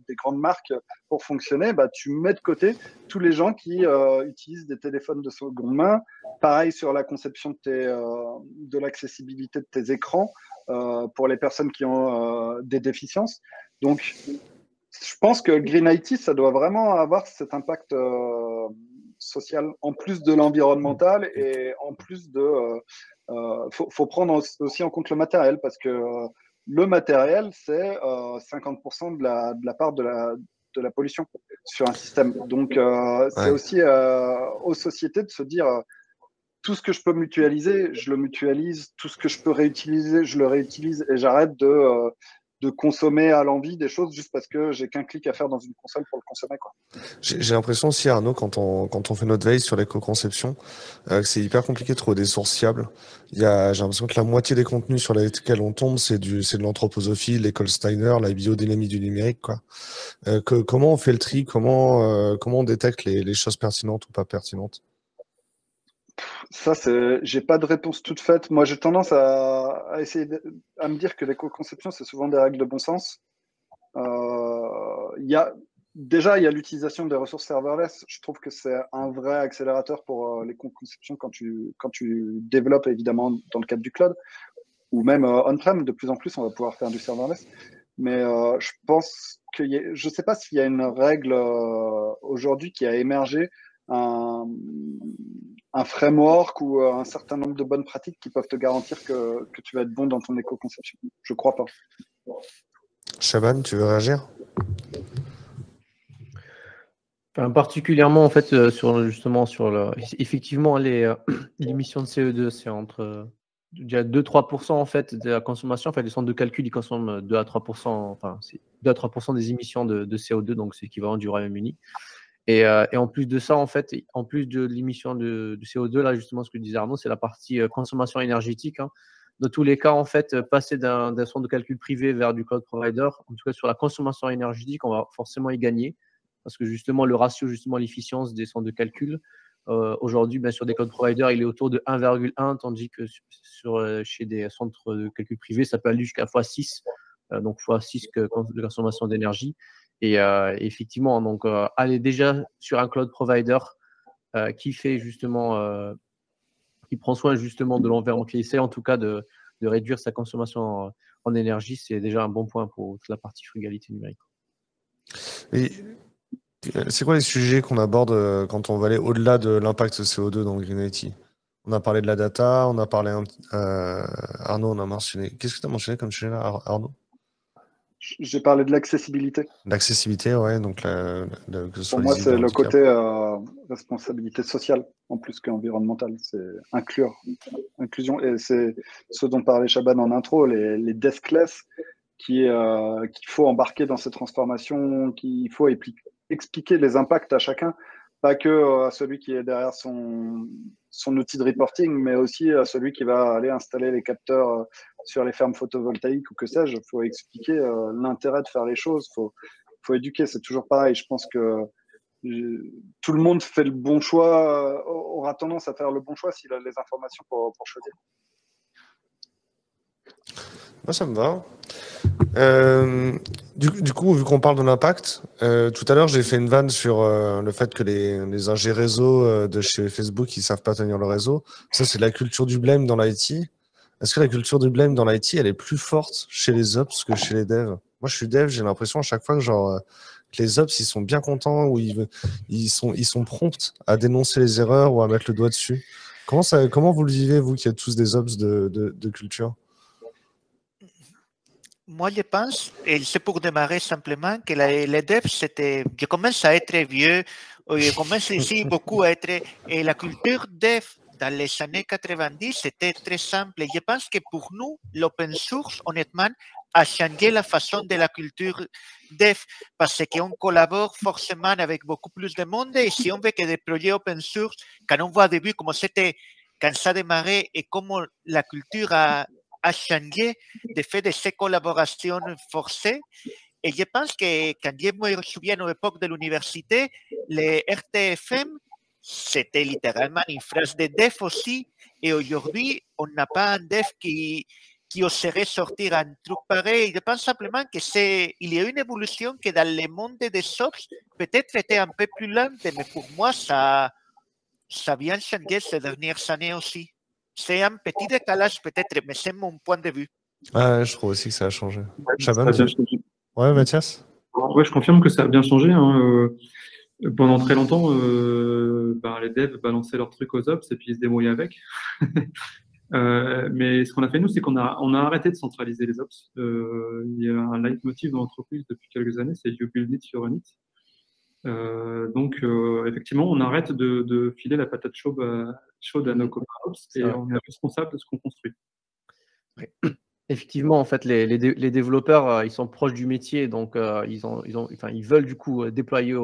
des grandes marques pour fonctionner, bah, tu mets de côté tous les gens qui utilisent des téléphones de seconde main. Pareil sur la conception de l'accessibilité de tes écrans pour les personnes qui ont des déficiences. Donc, je pense que Green IT, ça doit vraiment avoir cet impact social en plus de l'environnemental et en plus de... faut prendre aussi en compte le matériel parce que le matériel, c'est 50% de la part de la pollution sur un système. Donc, c'est aussi aux sociétés de se dire tout ce que je peux mutualiser, je le mutualise. Tout ce que je peux réutiliser, je le réutilise et j'arrête de consommer à l'envie des choses juste parce que j'ai qu'un clic à faire dans une console pour le consommer, quoi. J'ai l'impression aussi, Arnaud, quand on fait notre veille sur l'éco-conception, que c'est hyper compliqué de trouver des sources fiables. J'ai l'impression que la moitié des contenus sur lesquels on tombe, c'est de l'anthroposophie, l'école Steiner, la biodynamie du numérique, quoi. Comment on fait le tri? Comment on détecte les choses pertinentes ou pas pertinentes? Ça, j'ai pas de réponse toute faite. Moi, j'ai tendance à essayer à me dire que l'éco-conception, c'est souvent des règles de bon sens. Déjà, il y a l'utilisation des ressources serverless. Je trouve que c'est un vrai accélérateur pour l'éco-conception quand tu développes, évidemment, dans le cadre du cloud ou même on-prem. De plus en plus, on va pouvoir faire du serverless. Mais je pense je sais pas s'il y a une règle aujourd'hui qui a émergé, un framework ou un certain nombre de bonnes pratiques qui peuvent te garantir que tu vas être bon dans ton éco-conception. Je crois pas. Shaban, tu veux réagir? Enfin, particulièrement en fait effectivement l'émission de CO2 c'est entre déjà 2-3% en fait de la consommation. En fait, les centres de calcul ils consomment 2 à 3%, enfin c'est 2 à 3% des émissions de CO2, donc c'est l'équivalent du Royaume-Uni. Et en plus de ça, en fait, en plus de l'émission de CO2, là, justement, ce que disait Arnaud, c'est la partie consommation énergétique, hein. Dans tous les cas, en fait, passer d'un centre de calcul privé vers du cloud provider, en tout cas sur la consommation énergétique, on va forcément y gagner. Parce que justement, le ratio, justement, l'efficience des centres de calcul, aujourd'hui, bien sûr, des cloud providers, il est autour de 1,1, tandis que chez des centres de calcul privés, ça peut aller jusqu'à x6, donc x6 de consommation d'énergie. Et effectivement, donc aller déjà sur un cloud provider qui fait justement, qui prend soin justement de l'environnement, qui essaie en tout cas de réduire sa consommation en énergie, c'est déjà un bon point pour toute la partie frugalité numérique. Et c'est quoi les sujets qu'on aborde quand on va aller au-delà de l'impact CO2 dans Green IT? On a parlé de la data, on a parlé Arnaud, on a mentionné. Qu'est-ce que tu as mentionné comme sujet là, Arnaud? J'ai parlé de l'accessibilité. L'accessibilité, ouais. Donc, pour moi, c'est le côté responsabilité sociale en plus qu'environnementale. C'est inclusion. Et c'est ce dont parlait Shaban en intro, les deskless qu'il faut embarquer dans ces transformations, qu'il faut expliquer les impacts à chacun, pas que à celui qui est derrière son outil de reporting, mais aussi à celui qui va aller installer les capteurs sur les fermes photovoltaïques ou que sais-je. Il faut expliquer l'intérêt de faire les choses, faut éduquer, c'est toujours pareil. Je pense que tout le monde fait le bon choix, aura tendance à faire le bon choix s'il a les informations pour choisir. Moi, ça me va. Du coup, vu qu'on parle de l'impact, tout à l'heure, j'ai fait une vanne sur le fait que les ingés réseau de chez Facebook, ils savent pas tenir le réseau. Ça, c'est la culture du blame dans l'IT. Est-ce que la culture du blame dans l'IT, elle est plus forte chez les ops que chez les devs? Moi, je suis dev, j'ai l'impression à chaque fois que les ops, ils sont bien contents ou ils sont prompts à dénoncer les erreurs ou à mettre le doigt dessus. Comment vous le vivez, vous qui êtes tous des ops de culture? Moi, je pense, et c'est pour démarrer simplement, que les devs, je commence à être vieux, je commence ici beaucoup à être, et la culture dev dans les années 90, c'était très simple. Et je pense que pour nous, l'open source, honnêtement, a changé la façon de la culture dev parce qu'on collabore forcément avec beaucoup plus de monde. Et si on veut que des projets open source, quand on voit au début comment c'était, quand ça démarrait et comment la culture a changé de fait de ces collaborations forcées. Et je pense que quand je me souviens à l'époque de l'université, les RTFM, c'était littéralement une phrase de dev aussi. Et aujourd'hui, on n'a pas un dev qui oserait sortir un truc pareil. Je pense simplement qu'il y a une évolution qui, dans le monde des ops, peut-être était un peu plus lente, mais pour moi, ça a bien changé ces dernières années aussi. C'est un petit décalage peut-être, mais c'est mon point de vue. Ah, je trouve aussi que ça a changé. Ça Chaban, a bien changé. ouais, Mathias? Ouais, je confirme que ça a bien changé. Hein. Pendant très longtemps, les devs balançaient leurs trucs aux ops et puis ils se débrouillaient avec. Mais ce qu'on a fait, nous, c'est qu'on a arrêté de centraliser les ops. Il y a un leitmotiv dans l'entreprise depuis quelques années, c'est You build it, you run it. Donc, effectivement, on arrête de filer la patate chaude à nos copains ops et on est responsable de ce qu'on construit. Oui. Effectivement, en fait, les développeurs, ils sont proches du métier, donc ils veulent du coup déployer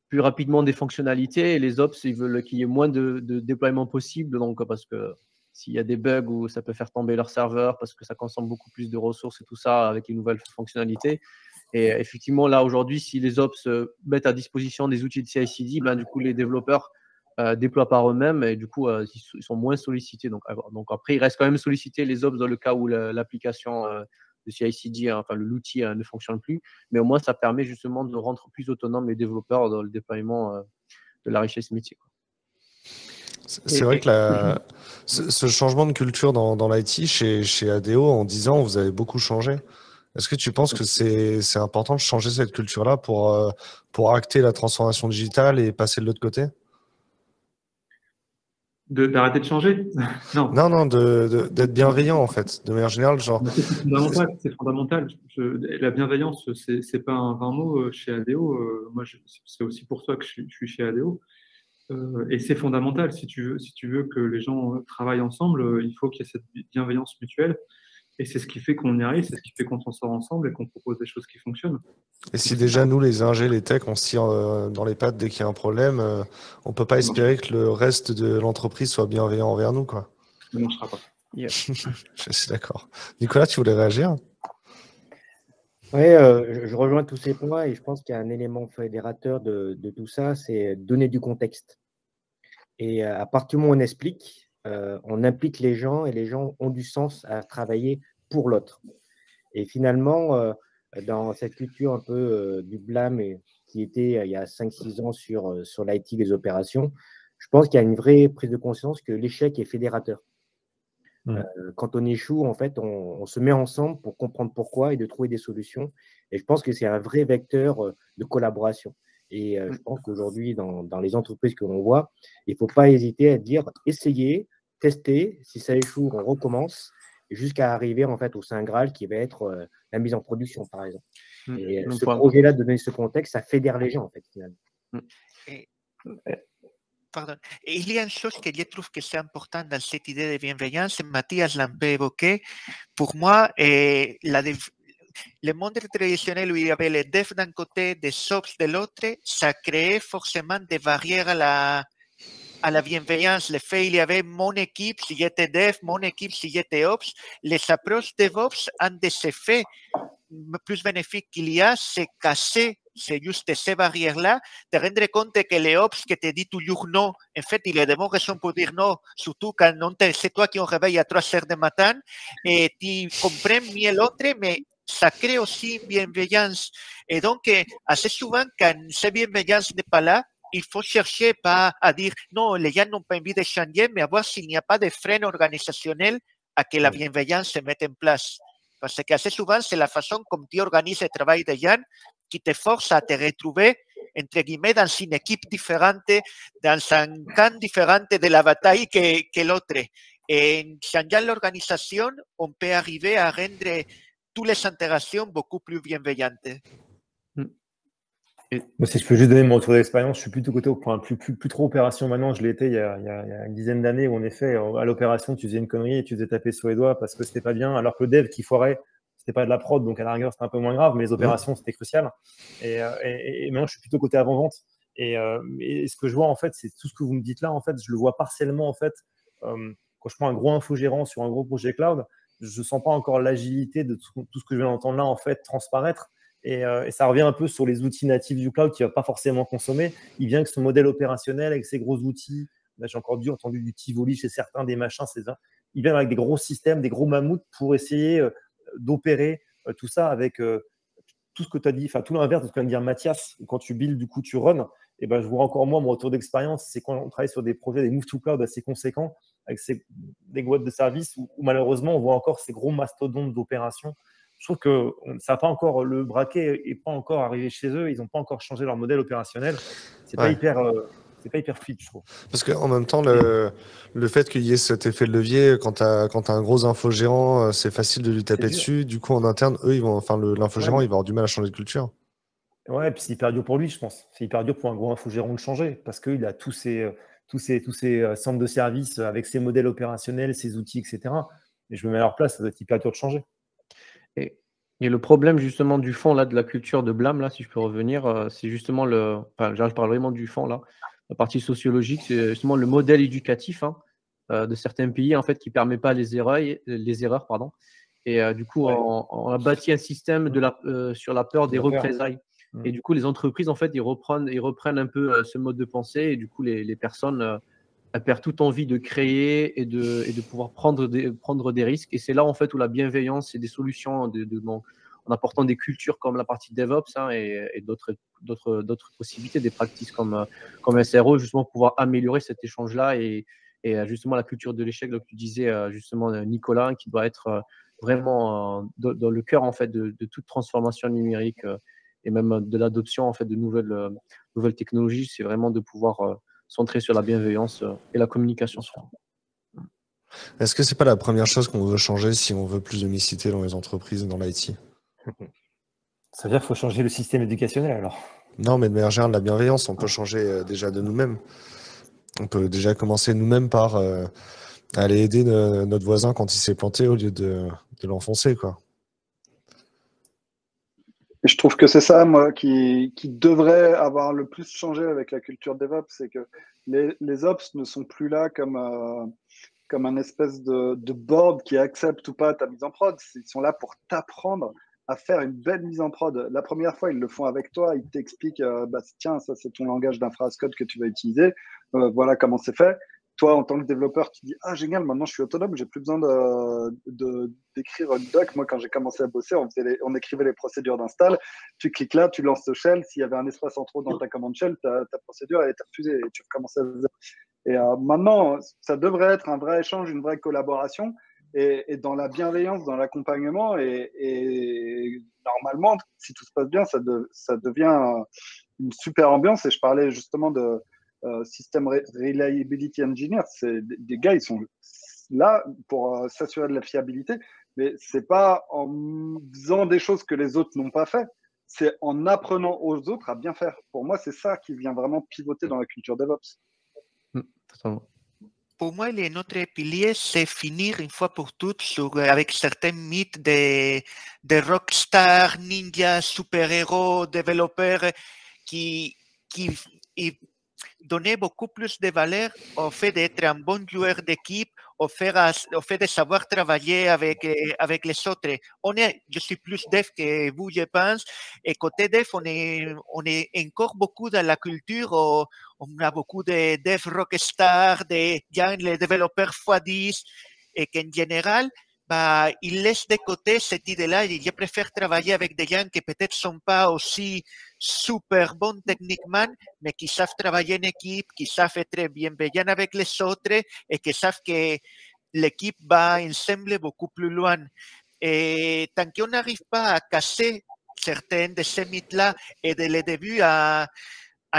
plus rapidement des fonctionnalités, et les ops, ils veulent qu'il y ait moins de déploiement possible, donc parce que s'il y a des bugs où ça peut faire tomber leur serveur, parce que ça consomme beaucoup plus de ressources et tout ça avec les nouvelles fonctionnalités. Et effectivement, là, aujourd'hui, si les ops mettent à disposition des outils de CI/CD, du coup, les développeurs déploient par eux-mêmes et du coup, ils sont moins sollicités. Donc après, ils restent quand même sollicités, les ops, dans le cas où l'application de CI/CD, l'outil ne fonctionne plus. Mais au moins, ça permet justement de rendre plus autonomes les développeurs dans le déploiement de la richesse métier. C'est vrai que ce changement de culture dans l'IT chez ADO, en 10 ans, vous avez beaucoup changé. Est-ce que tu penses que c'est important de changer cette culture-là pour acter la transformation digitale et passer de l'autre côté? D'arrêter de changer? Non. Non, d'être bienveillant, en fait, de manière générale. Genre... C'est fondamental. La bienveillance, c'est pas un vain mot chez ADO. Moi, c'est aussi pour ça que je suis chez ADO. Et c'est fondamental. Si tu veux que les gens travaillent ensemble, il faut qu'il y ait cette bienveillance mutuelle. Et c'est ce qui fait qu'on y arrive, c'est ce qui fait qu'on s'en sort ensemble et qu'on propose des choses qui fonctionnent. Et si déjà, nous, les ingés, les techs, on se tire dans les pattes dès qu'il y a un problème, on ne peut pas espérer que le reste de l'entreprise soit bienveillant envers nous, quoi. Ça ne marchera pas. Yeah. Je suis d'accord. Nicolas, tu voulais réagir? Oui, je rejoins tous ces points et je pense qu'il y a un élément fédérateur de tout ça, c'est donner du contexte. Et à partir du moment où on explique, on implique les gens et les gens ont du sens à travailler pour l'autre. Et finalement, dans cette culture un peu du blâme qui était il y a 5-6 ans sur l'IT, les opérations, je pense qu'il y a une vraie prise de conscience que l'échec est fédérateur. Quand on échoue, en fait, on se met ensemble pour comprendre pourquoi et de trouver des solutions. Et je pense que c'est un vrai vecteur de collaboration. Et je pense qu'aujourd'hui, dans les entreprises que l'on voit, il ne faut pas hésiter à dire essayez, testez. Si ça échoue, on recommence jusqu'à arriver en fait au Saint Graal qui va être la mise en production, par exemple. Et ce projet-là, de donner ce contexte, ça fédère les gens, en fait, finalement. Pardon. Et il y a une chose que je trouve que c'est important dans cette idée de bienveillance, Mathias l'a un peu évoqué. Pour moi, le monde traditionnel où il y avait les devs d'un côté, des ops de l'autre, ça créait forcément des barrières à la bienveillance. Le fait qu'il y avait mon équipe si j'étais dev, mon équipe si j'étais ops. Les approches DevOps ont des effets plus bénéfiques qu'il y a, c'est casser. C'est juste ces barrières-là, te rendre compte que les ops qui te disent toujours non, en fait, il y a de bonnes raisons pour dire non, surtout quand c'est toi qui on réveille à 3 heures du matin, et tu comprends mieux l'autre, mais ça crée aussi une bienveillance. Et donc, assez souvent, quand cette bienveillance n'est pas là, il faut chercher pas à dire non, les gens n'ont pas envie de changer, mais à voir s'il n'y a pas de frein organisationnel à que la bienveillance se mette en place. Parce qu'assez souvent, c'est la façon comme tu organises le travail des gens qui te force à te retrouver, entre guillemets, dans une équipe différente, dans un camp différent de la bataille que l'autre. Et en changeant l'organisation, on peut arriver à rendre toutes les interactions beaucoup plus bienveillantes. Si je peux juste donner mon retour d'expérience, je suis plutôt côté plus trop opération maintenant. Je l'ai été il y a une dizaine d'années où en effet, à l'opération, tu faisais une connerie et tu faisais taper sur les doigts parce que c'était pas bien, alors que le dev qui foirait, c'était pas de la prod, donc à la rigueur, c'était un peu moins grave, mais les opérations, c'était crucial. Et maintenant, je suis plutôt côté avant-vente. Et ce que je vois, en fait, c'est tout ce que vous me dites là, en fait, je le vois partiellement, en fait, quand je prends un gros infogérant sur un gros projet cloud, je sens pas encore l'agilité de tout ce que je viens d'entendre là, en fait, transparaître. Et ça revient un peu sur les outils natifs du cloud qu'il ne va pas forcément consommer. Il vient avec son modèle opérationnel, avec ses gros outils Là, j'ai encore entendu du Tivoli chez certains, des machins, ils viennent avec des gros systèmes, des gros mammouths pour essayer d'opérer tout ça avec tout ce que tu as dit, enfin tout l'inverse de ce que vient de dire Mathias. Quand tu builds, du coup, tu run. Et ben, je vois encore moi, mon retour d'expérience, c'est quand on travaille sur des projets, des move to cloud assez conséquents, avec des boîtes de services où malheureusement, on voit encore ces gros mastodontes d'opérations. Je trouve que ça n'a pas encore, le braquet n'est pas encore arrivé chez eux, ils n'ont pas encore changé leur modèle opérationnel. C'est pas hyper fluide, je trouve. Parce qu'en même temps, le fait qu'il y ait cet effet de levier, quand tu as un gros infogérant, c'est facile de lui taper dessus. Du coup, en interne, eux, l'infogérant, il va avoir du mal à changer de culture. Ouais, et puis c'est hyper dur pour lui, je pense. C'est hyper dur pour un gros infogérant de changer parce qu'il a tous ces centres de services avec ses modèles opérationnels, ses outils, etc. Et je me mets à leur place, ça doit être hyper dur de changer. Et le problème justement du fond là, de la culture de blâme, là, si je peux revenir, c'est justement je parle vraiment du fond là, la partie sociologique, c'est justement le modèle éducatif de certains pays en fait qui ne permet pas les erreurs, pardon. Et du coup, on a bâti un système sur la peur des représailles. Et du coup, les entreprises, en fait, ils reprennent un peu ce mode de pensée. Et du coup, les personnes elles perdent toute envie de créer et de pouvoir prendre des risques. Et c'est là, en fait, où la bienveillance et des solutions en apportant des cultures comme la partie DevOps et d'autres possibilités, des pratiques comme SRE, justement, pour pouvoir améliorer cet échange-là et justement la culture de l'échec, donc tu disais justement Nicolas, qui doit être vraiment dans le cœur en fait de toute transformation numérique et même de l'adoption en fait de nouvelles technologies, c'est vraiment de pouvoir centrer sur la bienveillance et la communication. Est-ce que c'est pas la première chose qu'on veut changer si on veut plus de mixité dans les entreprises, dans l'IT? Ça veut dire qu'il faut changer le système éducationnel alors? Non, mais de manière générale, la bienveillance, on peut changer déjà de nous-mêmes. On peut déjà commencer nous-mêmes par aller aider notre voisin quand il s'est planté au lieu de l'enfoncer, quoi. Et je trouve que c'est ça, moi, qui devrait avoir le plus changé avec la culture DevOps, c'est que les Ops ne sont plus là comme un espèce de board qui accepte ou pas ta mise en prod. Ils sont là pour t'apprendre à faire une belle mise en prod. La première fois, ils le font avec toi, ils t'expliquent, tiens, ça c'est ton langage d'infrascode que tu vas utiliser, voilà comment c'est fait. Toi, en tant que développeur, tu dis, ah génial, maintenant je suis autonome, j'ai plus besoin d'écrire une doc. Moi, quand j'ai commencé à bosser, on écrivait les procédures d'install. Tu cliques là, tu lances ce shell. S'il y avait un espace en trop dans ta commande shell, ta procédure elle était refusée et tu recommençais à zéro. Et maintenant, ça devrait être un vrai échange, une vraie collaboration et dans la bienveillance, dans l'accompagnement. Et normalement, si tout se passe bien, ça devient une super ambiance. Et je parlais justement de System Reliability Engineer. C'est des gars, ils sont là pour s'assurer de la fiabilité, mais c'est pas en faisant des choses que les autres n'ont pas fait. C'est en apprenant aux autres à bien faire. Pour moi, c'est ça qui vient vraiment pivoter dans la culture DevOps. Pour moi, notre pilier, c'est finir une fois pour toutes avec certains mythes des rockstars, ninjas, super-héros, développeurs qui donnaient beaucoup plus de valeur au fait d'être un bon joueur d'équipe, au fait de savoir travailler avec les autres. Je suis plus dev que vous, je pense, et côté dev, on est encore beaucoup dans la culture où on a beaucoup de dev rockstar, les développeurs x10, et qu'en général, ils laissent de côté cette idée-là. Je préfère travailler avec des gens qui peut-être ne sont pas aussi super bons techniquement, mais qui savent travailler en équipe, qui savent être bienveillants avec les autres et qui savent que l'équipe va ensemble beaucoup plus loin. Et tant qu'on n'arrive pas à casser certains de ces mythes-là et dès le début à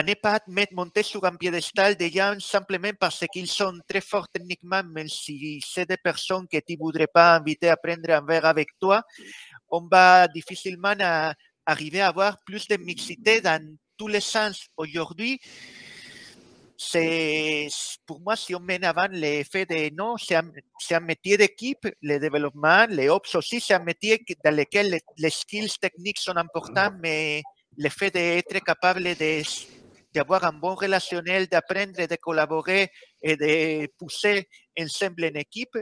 ne pas monter sur un piédestal des gens simplement parce qu'ils sont très forts techniquement, même si c'est des personnes que tu ne voudrais pas inviter à prendre un verre avec toi, on va difficilement arriver à avoir plus de mixité dans tous les sens. Aujourd'hui, pour moi, si on met avant l'effet de non, c'est un métier d'équipe, le développement, les ops aussi, c'est un métier dans lequel les skills techniques sont importants, mais le fait d'être capable d'avoir un bon relationnel, d'apprendre, de collaborer et de pousser ensemble en équipe,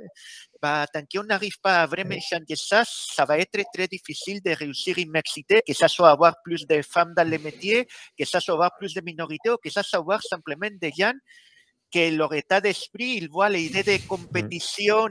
tant qu'on n'arrive pas à vraiment changer ça, ça va être très difficile de réussir une mixité, que ça soit avoir plus de femmes dans les métiers, que ça soit avoir plus de minorités ou que ça soit avoir simplement des gens que leur état d'esprit, ils voient l'idée de compétition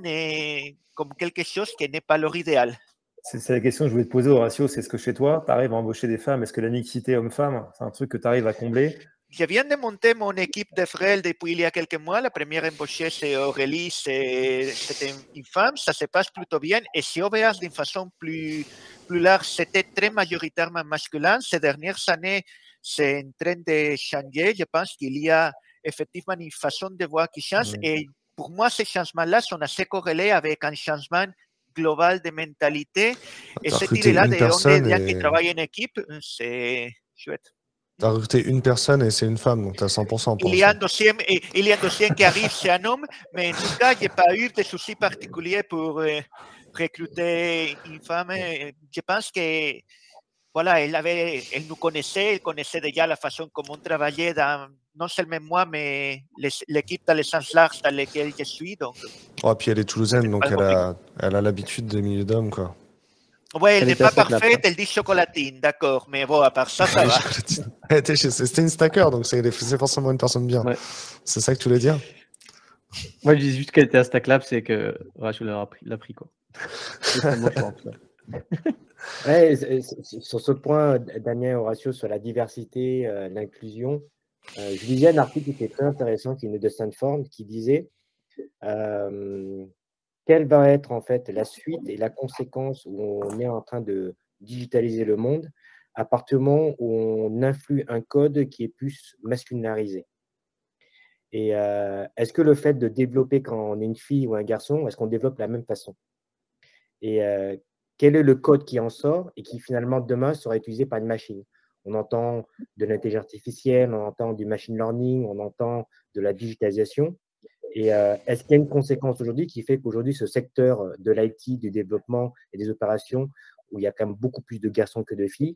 comme quelque chose qui n'est pas leur idéal. C'est la question que je voulais te poser, Horacio. C'est ce que chez toi, tu arrives à embaucher des femmes? Est-ce que la mixité homme-femme, c'est un truc que tu arrives à combler? Je viens de monter mon équipe de frêles depuis il y a quelques mois. La première embauchée, c'est Aurélie, c'était une femme. Ça se passe plutôt bien. Et si on regarde d'une façon plus large, c'était très majoritairement masculin. Ces dernières années, c'est en train de changer. Je pense qu'il y a effectivement une façon de voir qui change. Et pour moi, ces changements-là sont assez corrélés avec un changement global de mentalité. Et cette idée-là de on est qui travaille en équipe, c'est chouette. Tu as recruté une personne et c'est une femme, donc tu as 100%. Il y a un deuxième qui arrive, c'est un homme, mais en tout cas, je n'ai pas eu de soucis particuliers pour recruter une femme. Je pense que voilà, elle nous connaissait, elle connaissait déjà la façon comme on travaillait, non seulement moi, mais l'équipe dans le sens large dans lequel je suis. Donc, puis elle est toulousaine, donc elle a l'habitude des milieux d'hommes, quoi. Oui, elle n'est pas parfaite, elle dit chocolatine, d'accord, mais bon, à part ça, ça va. C'était une stacker, donc c'est forcément une personne bien. Ouais. C'est ça que tu voulais dire? Moi, je dis juste qu'elle était à Stack Lab, c'est que Rachel l'a pris, quoi. Ouais, sur ce point, Damien et Horacio, sur la diversité, l'inclusion, je lisais un article qui était très intéressant, qui est de Stanford, qui disait quelle va être en fait la suite et la conséquence où on est en train de digitaliser le monde à partir du moment où on influe un code qui est plus masculinarisé. Et est-ce que le fait de développer quand on est une fille ou un garçon, est-ce qu'on développe de la même façon? Et quel est le code qui en sort et qui finalement demain sera utilisé par une machine? On entend de l'intelligence artificielle, on entend du machine learning, on entend de la digitalisation. Et est-ce qu'il y a une conséquence aujourd'hui qui fait qu'aujourd'hui, ce secteur de l'IT, du développement et des opérations, où il y a quand même beaucoup plus de garçons que de filles,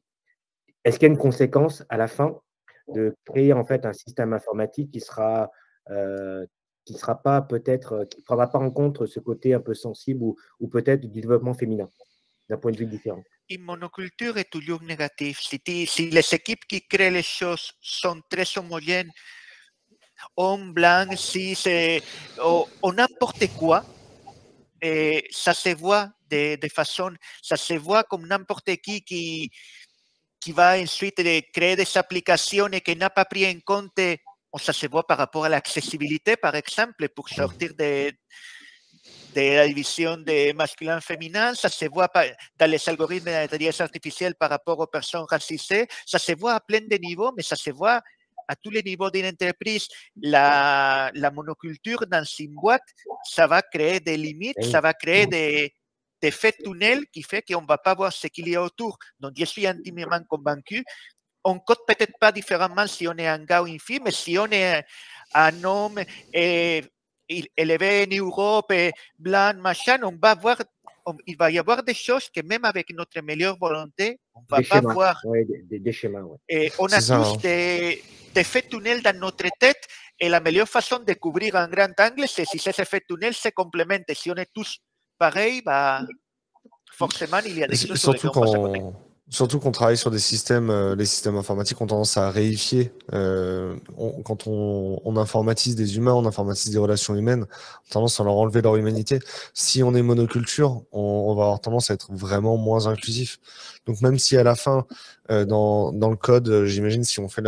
est-ce qu'il y a une conséquence à la fin de créer en fait un système informatique qui sera pas peut-être, qui ne prendra pas en compte ce côté un peu sensible ou peut-être du développement féminin, d'un point de vue différent? Une monoculture est toujours négative. Si les équipes qui créent les choses sont très homogènes, homme blanc, cis, ou n'importe quoi, et ça se voit de façon, ça se voit comme n'importe qui va ensuite créer des applications et qui n'a pas pris en compte, ça se voit par rapport à l'accessibilité, par exemple, pour sortir de la division de masculin-féminin, ça se voit dans les algorithmes d'intelligence artificielle par rapport aux personnes racisées, ça se voit à plein de niveaux, mais ça se voit à tous les niveaux d'une entreprise. La monoculture dans une boîte, ça va créer des limites, ça va créer des effets tunnels qui fait qu'on ne va pas voir ce qu'il y a autour. Donc, je suis intimement convaincu. On code peut-être pas différemment si on est un gars ou une fille, mais si on est un homme élevé en Europe, blanc, machin, il va y avoir des choses que même avec notre meilleure volonté, on ne va pas voir. Ouais, des schémas, ouais. Et on a tous des effets tunnels dans notre tête, et la meilleure façon de couvrir un grand angle, c'est si ces effets tunnels se complémentent. Si on est tous pareils, bah, forcément, il y a des choses sur lesquelles on passe à côté. Surtout qu'on travaille sur des systèmes, les systèmes informatiques ont tendance à réifier. Quand on informatise des humains, on informatise des relations humaines, on a tendance à leur enlever leur humanité. Si on est monoculture, on va avoir tendance à être vraiment moins inclusif. Donc même si à la fin, dans le code, j'imagine si on fait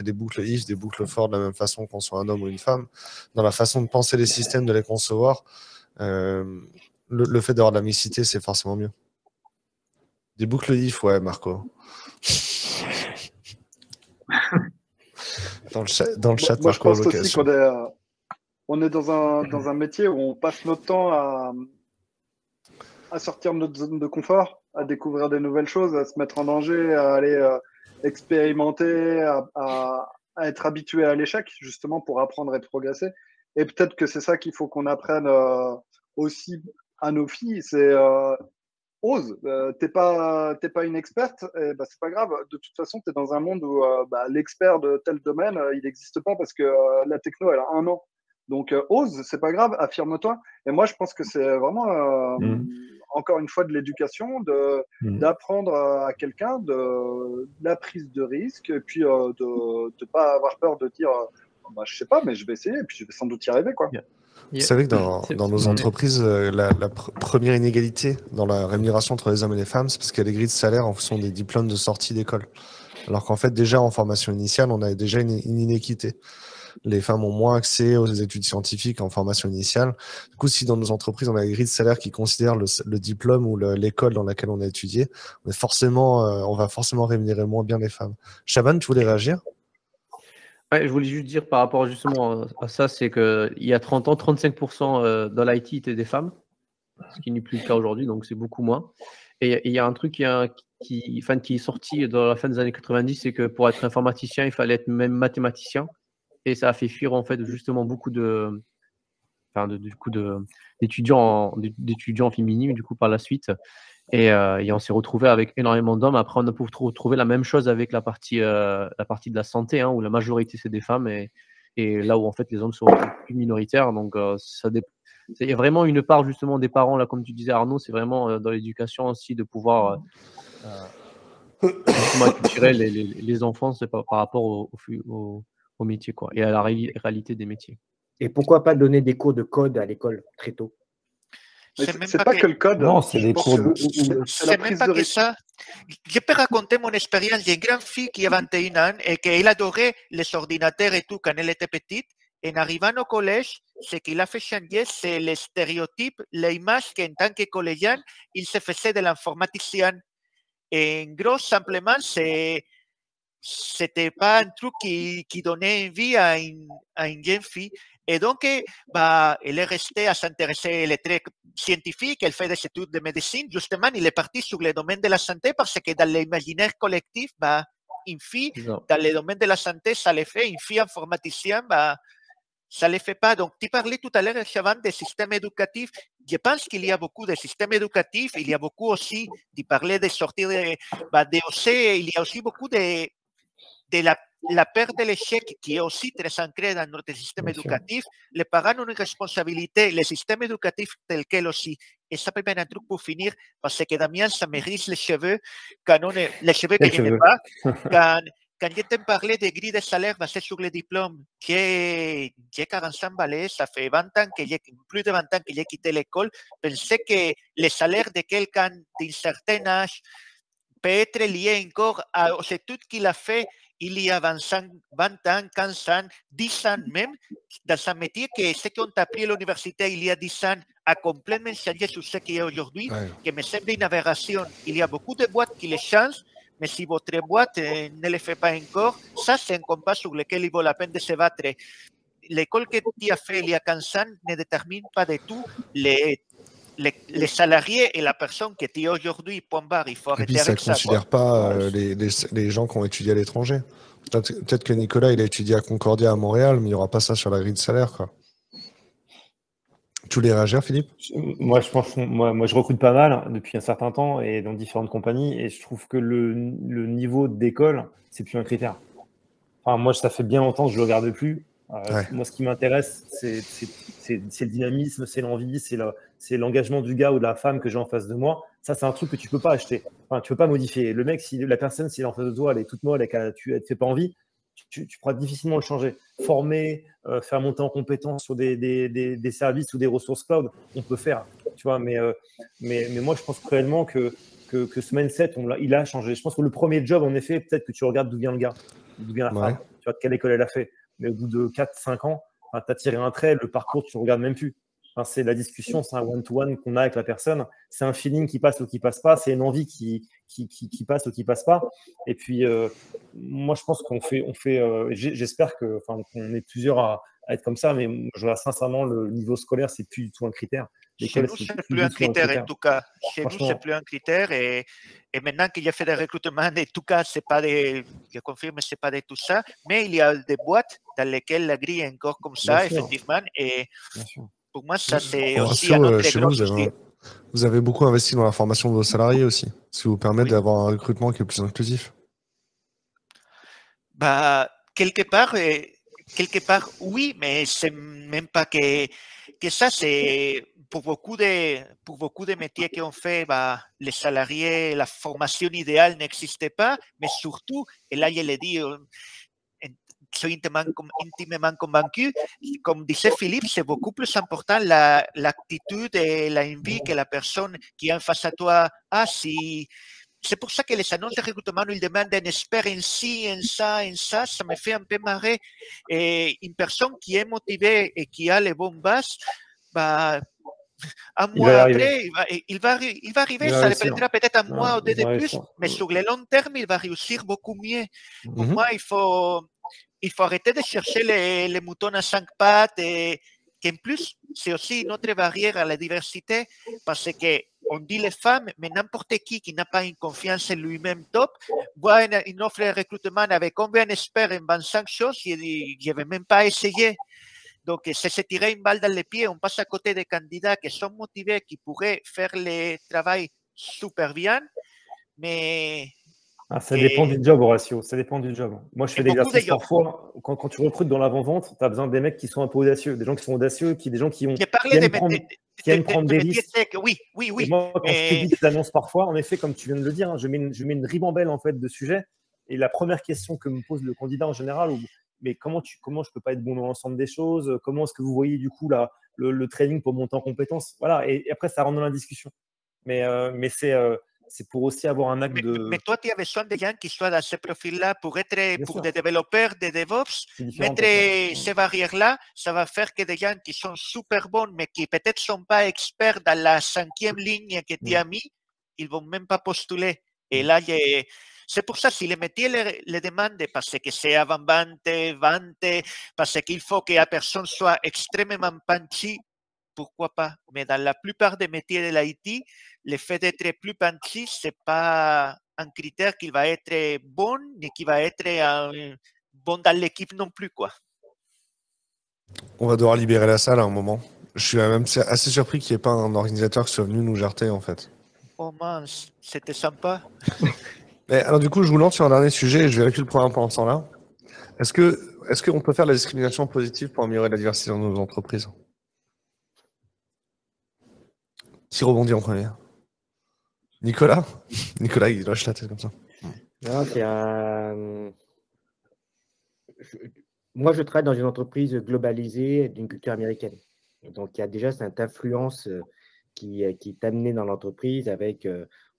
des boucles if, des boucles for de la même façon qu'on soit un homme ou une femme, dans la façon de penser les systèmes, de les concevoir, le fait d'avoir de la mixité, c'est forcément mieux. Des boucles if, ouais, Marco. Dans le chat, moi, Marco. Je pense aussi qu'on est dans un métier où on passe notre temps à sortir de notre zone de confort, à découvrir des nouvelles choses, à se mettre en danger, à aller expérimenter, à être habitué à l'échec, justement pour apprendre et progresser. Et peut-être que c'est ça qu'il faut qu'on apprenne aussi à nos filles, c'est ose, t'es pas une experte, et bah, c'est pas grave, de toute façon t'es dans un monde où l'expert de tel domaine il n'existe pas parce que la techno elle a 1 an, donc ose, c'est pas grave, affirme-toi. Et moi je pense que c'est vraiment encore une fois de l'éducation, d'apprendre à quelqu'un de la prise de risque, et puis de pas avoir peur de dire bah, je sais pas, mais je vais essayer et puis je vais sans doute y arriver, quoi. Vous savez que dans nos entreprises, la première inégalité dans la rémunération entre les hommes et les femmes, c'est parce qu'il y a des grilles de salaire en fonction des diplômes de sortie d'école. Alors qu'en fait, déjà en formation initiale, on a déjà une inéquité. Les femmes ont moins accès aux études scientifiques en formation initiale. Du coup, si dans nos entreprises, on a des grilles de salaire qui considèrent le diplôme ou l'école dans laquelle on a étudié, on va forcément rémunérer moins bien les femmes. Chaban, tu voulais réagir? Ouais, je voulais juste dire par rapport justement à ça, c'est qu'il y a 30 ans, 35% dans l'IT étaient des femmes, ce qui n'est plus le cas aujourd'hui, donc c'est beaucoup moins. Et il y a un truc qui est sorti dans la fin des années 90, c'est que pour être informaticien, il fallait être même mathématicien. Et ça a fait fuir en fait justement beaucoup d'étudiants féminines du coup par la suite. Et on s'est retrouvé avec énormément d'hommes. Après, on a pu retrouver la même chose avec la partie de la santé, où la majorité c'est des femmes et là où en fait les hommes sont plus minoritaires. Donc il y a vraiment une part justement des parents là, comme tu disais Arnaud, c'est vraiment dans l'éducation aussi de pouvoir acculturer les enfants, c'est par rapport au métier quoi, et à la réalité des métiers. Et pourquoi pas donner des cours de code à l'école très tôt? C'est pas que le code. Non, c'est des cours de... C'est même pas que ça. Je peux raconter mon expérience. J'ai une grande fille qui a 21 ans et qu'elle adorait les ordinateurs et tout quand elle était petite. En arrivant au collège, ce qui l'a fait changer, c'est les stéréotypes, l'image qu'en tant que collégien, il se faisait de l'informaticien. Et en gros, simplement, c'était pas un truc qui donnait envie à une jeune fille. Et donc, elle est restée à s'intéresser aux traits scientifiques, elle fait des études de médecine. Justement, il est parti sur le domaine de la santé parce que dans l'imaginaire collectif, une fille, dans le domaine de la santé, ça le fait. Une fille informaticienne, ça ne le fait pas. Donc, tu parlais tout à l'heure, Chaban, des systèmes éducatifs. Je pense qu'il y a beaucoup de systèmes éducatifs. Il y a beaucoup aussi, tu parlais de sortir de OC, il y a aussi beaucoup de la peur de l'échec qui est aussi très ancrée dans notre système éducatif. Les parents ont une responsabilité, le système éducatif tel quel aussi. Et ça peut être un truc pour finir, parce que Damien, ça me rise les cheveux, les cheveux que je n'ai pas. Quand je t'ai parlé des grilles de salaire basées sur les diplômes, j'ai 45 balais, ça fait 20 ans plus de 20 ans que j'ai quitté l'école. Pensais que le salaire de quelqu'un d'un certain âge peut être lié encore aux études qu'il a fait il y a 20 ans, 15 ans, 10 ans même, dans un métier que ce qu'on t'a appris à l'université il y a 10 ans a complètement changé sur ce qui est aujourd'hui, que me semble une aberration. Il y a beaucoup de boîtes qui les changent, mais si votre boîte ne le fait pas encore, ça c'est un combat sur lequel il vaut la peine de se battre. L'école que tu as fait il y a 15 ans ne détermine pas du tout les salariés et la personne qui est aujourd'hui, point barre, il faut arrêter avec ça. Et puis ça ne considère pas les gens qui ont étudié à l'étranger. Peut-être que Nicolas, il a étudié à Concordia à Montréal, mais il n'y aura pas ça sur la grille de salaire, quoi. Tu voulais réagir, Philippe? Moi, je recrute pas mal depuis un certain temps et dans différentes compagnies, et je trouve que le niveau d'école, c'est plus un critère. Enfin, moi, ça fait bien longtemps que je ne le regarde plus. Moi, ce qui m'intéresse, c'est le dynamisme, c'est l'envie, c'est l'engagement du gars ou de la femme que j'ai en face de moi. Ça, c'est un truc que tu ne peux pas acheter. Enfin, tu ne peux pas modifier. Le mec, la personne, si elle est en face de toi, elle est toute molle et qu'elle ne te fait pas envie, tu pourras difficilement le changer. Former, faire monter en compétence sur des services ou des ressources cloud, on peut faire. Tu vois, mais moi, je pense réellement que ce mindset, il a changé. Je pense que le premier job, en effet, peut-être que tu regardes d'où vient le gars, d'où vient la femme, tu vois, de quelle école elle a fait. Mais au bout de 4-5 ans, tu as tiré un trait, le parcours, tu ne regardes même plus. Enfin, c'est la discussion, c'est un one-to-one qu'on a avec la personne. C'est un feeling qui passe ou qui passe pas. C'est une envie qui passe ou qui passe pas. Et puis, moi, je pense qu'on fait j'espère qu'on est plusieurs à être comme ça, mais je vois sincèrement, le niveau scolaire, c'est plus du tout un critère. Chez nous, c'est plus un critère, en tout cas. Chez nous, c'est plus un critère. Et maintenant qu'il y a fait des recrutements, en tout cas, je confirme, c'est pas de tout ça. Mais il y a des boîtes dans lesquelles la grille est encore comme ça, effectivement. Et pour moi, ça, c'est aussi un autre gros souci. Vous avez beaucoup investi dans la formation de vos salariés aussi, ce qui vous permet d'avoir un recrutement qui est plus inclusif. Quelque part, oui, mais c'est même pas que ça, c'est pour beaucoup de métiers qu'on fait, les salariés, la formation idéale n'existe pas, mais surtout, et là je l'ai dit suis intimement convaincu. Comme disait Philippe, c'est beaucoup plus important l'attitude et l'envie que la personne qui est en face à toi a. C'est pour ça que les annonces de recrutement, ils demandent un expert en ci, en ça, ça me fait un peu marrer. Et une personne qui est motivée et qui a les bonnes bases, bah, un mois après, il va arriver, ça dépendra peut-être un mois ou deux de plus, mais sur le long terme, il va réussir beaucoup mieux. Pour moi, il faut arrêter de chercher les moutons à 5 pattes et qu'en plus, c'est aussi une autre barrière à la diversité parce que on dit les femmes, mais n'importe qui n'a pas une confiance en lui-même top, voit une offre de recrutement avec combien d'experts en 25 choses, je ne vais même pas essayer. Donc, c'est se tirer une balle dans les pieds. On passe à côté des candidats qui sont motivés, qui pourraient faire le travail super bien, mais... ça dépend du job, Horacio. Ça dépend du job. Moi, je fais des exercices parfois. Quand tu recrutes dans l'avant-vente, tu as besoin des mecs qui sont un peu audacieux, des gens qui sont audacieux, des gens qui aiment prendre des risques. Oui. Et moi, quand je te dis que annonces parfois, en effet, comme tu viens de le dire, hein, je mets une ribambelle en fait de sujets. Et la première question que me pose le candidat en général, mais comment je peux pas être bon dans l'ensemble des choses? Comment est-ce que vous voyez du coup le training pour monter en compétences? Voilà. Et après, ça rentre dans la discussion. Mais c'est pour aussi avoir un acte de... Mais toi, tu as besoin de gens qui soient dans ce profil-là pour des développeurs, des DevOps. Mettre ces barrières-là, ça va faire que des gens qui sont super bons, mais qui peut-être ne sont pas experts dans la 5e ligne que tu as mis, ils ne vont même pas postuler. Et là, c'est pour ça, si les métiers les demandent, parce que c'est avant-vente, parce qu'il faut que la personne soit extrêmement punchy, pourquoi pas? Mais dans la plupart des métiers de l'IT, le fait d'être plus punchy, ce n'est pas un critère qui va être bon, ni qui va être bon dans l'équipe non plus, quoi. On va devoir libérer la salle à un moment. Je suis même assez surpris qu'il n'y ait pas un organisateur qui soit venu nous jarter, en fait. Oh mince, c'était sympa. Mais alors du coup, je vous lance sur un dernier sujet et je vérifie le programme pendant ce temps-là. Est-ce qu'on peut faire la discrimination positive pour améliorer la diversité dans nos entreprises? Qui rebondit en premier? Nicolas, il lâche la tête comme ça. Non, moi, je travaille dans une entreprise globalisée d'une culture américaine. Donc, il y a déjà cette influence qui est amenée dans l'entreprise avec,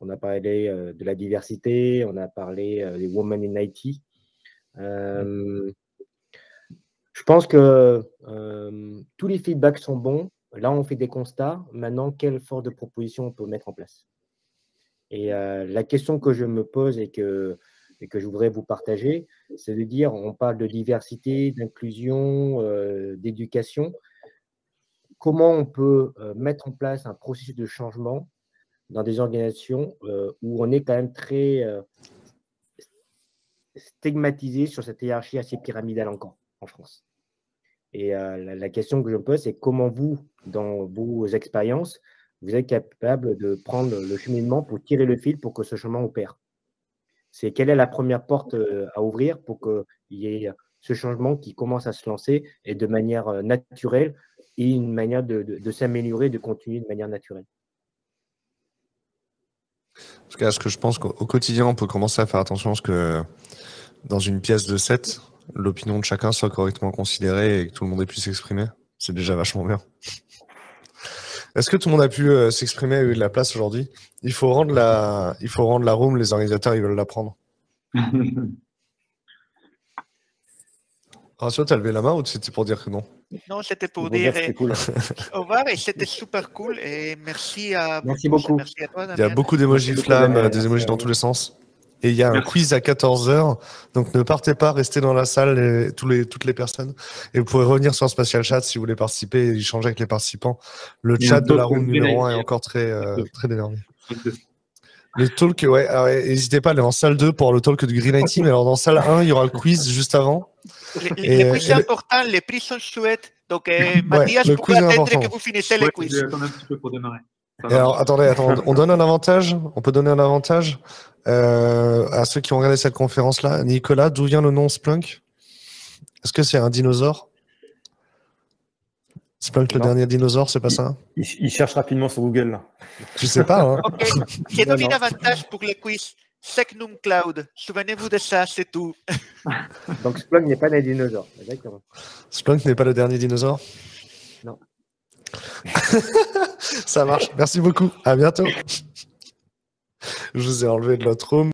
on a parlé de la diversité, on a parlé des Women in IT. Je pense que tous les feedbacks sont bons. Là, on fait des constats. Maintenant, quelle force de proposition on peut mettre en place? Et la question que je me pose et que je voudrais vous partager, c'est de dire, on parle de diversité, d'inclusion, d'éducation. Comment on peut mettre en place un processus de changement dans des organisations où on est quand même très stigmatisé sur cette hiérarchie assez pyramidale encore en France? Et la question que je me pose, c'est comment vous, dans vos expériences, vous êtes capable de prendre le cheminement pour tirer le fil pour que ce chemin opère? C'est quelle est la première porte à ouvrir pour qu'il y ait ce changement qui commence à se lancer et de manière naturelle et une manière de s'améliorer, de continuer de manière naturelle? En tout cas, ce que je pense qu'au quotidien, on peut commencer à faire attention à ce que dans une pièce de 7, l'opinion de chacun soit correctement considérée et que tout le monde ait pu s'exprimer. C'est déjà vachement bien. Est-ce que tout le monde a pu s'exprimer et eu de la place aujourd'hui? Il faut rendre la room, les organisateurs, ils veulent la prendre. Horacio, t'as levé la main ou c'était pour dire que non? Non, c'était pour dire cool. Au revoir et c'était super cool et merci à Merci beaucoup. Merci à toi, Damien. Il y a beaucoup d'émojis flammes, des émojis dans tous les sens. Et il y a un quiz à 14h, donc ne partez pas, restez dans la salle, toutes les personnes. Et vous pourrez revenir sur Spatial Chat si vous voulez participer et échanger avec les participants. Le chat de la room numéro 1 est encore très dénormé. Le talk, ouais, n'hésitez pas à aller en salle 2 pour le talk de Green IT, mais alors dans salle 1, il y aura le quiz juste avant. Les quiz sont importants, les prix sont chouettes. Donc, Mathias, le pourquoi quiz est attendre important. que vous finissez les quiz? Je vais attendre un petit peu pour démarrer. Et alors, attendez, on donne un avantage. On peut donner un avantage à ceux qui ont regardé cette conférence-là. Nicolas, d'où vient le nom Splunk? Est-ce que c'est un dinosaure? Splunk, le dernier dinosaure, c'est pas ça? Il cherche rapidement sur Google. Là. Tu sais pas, hein? Ok, je donne un avantage pour les quiz. Secnum Cloud. Souvenez-vous de ça, c'est tout. Donc Splunk n'est pas des dinosaures. Exactement. Splunk n'est pas le dernier dinosaure? Non. Ça marche. Merci beaucoup. À bientôt. Je vous ai enlevé de l'autre room.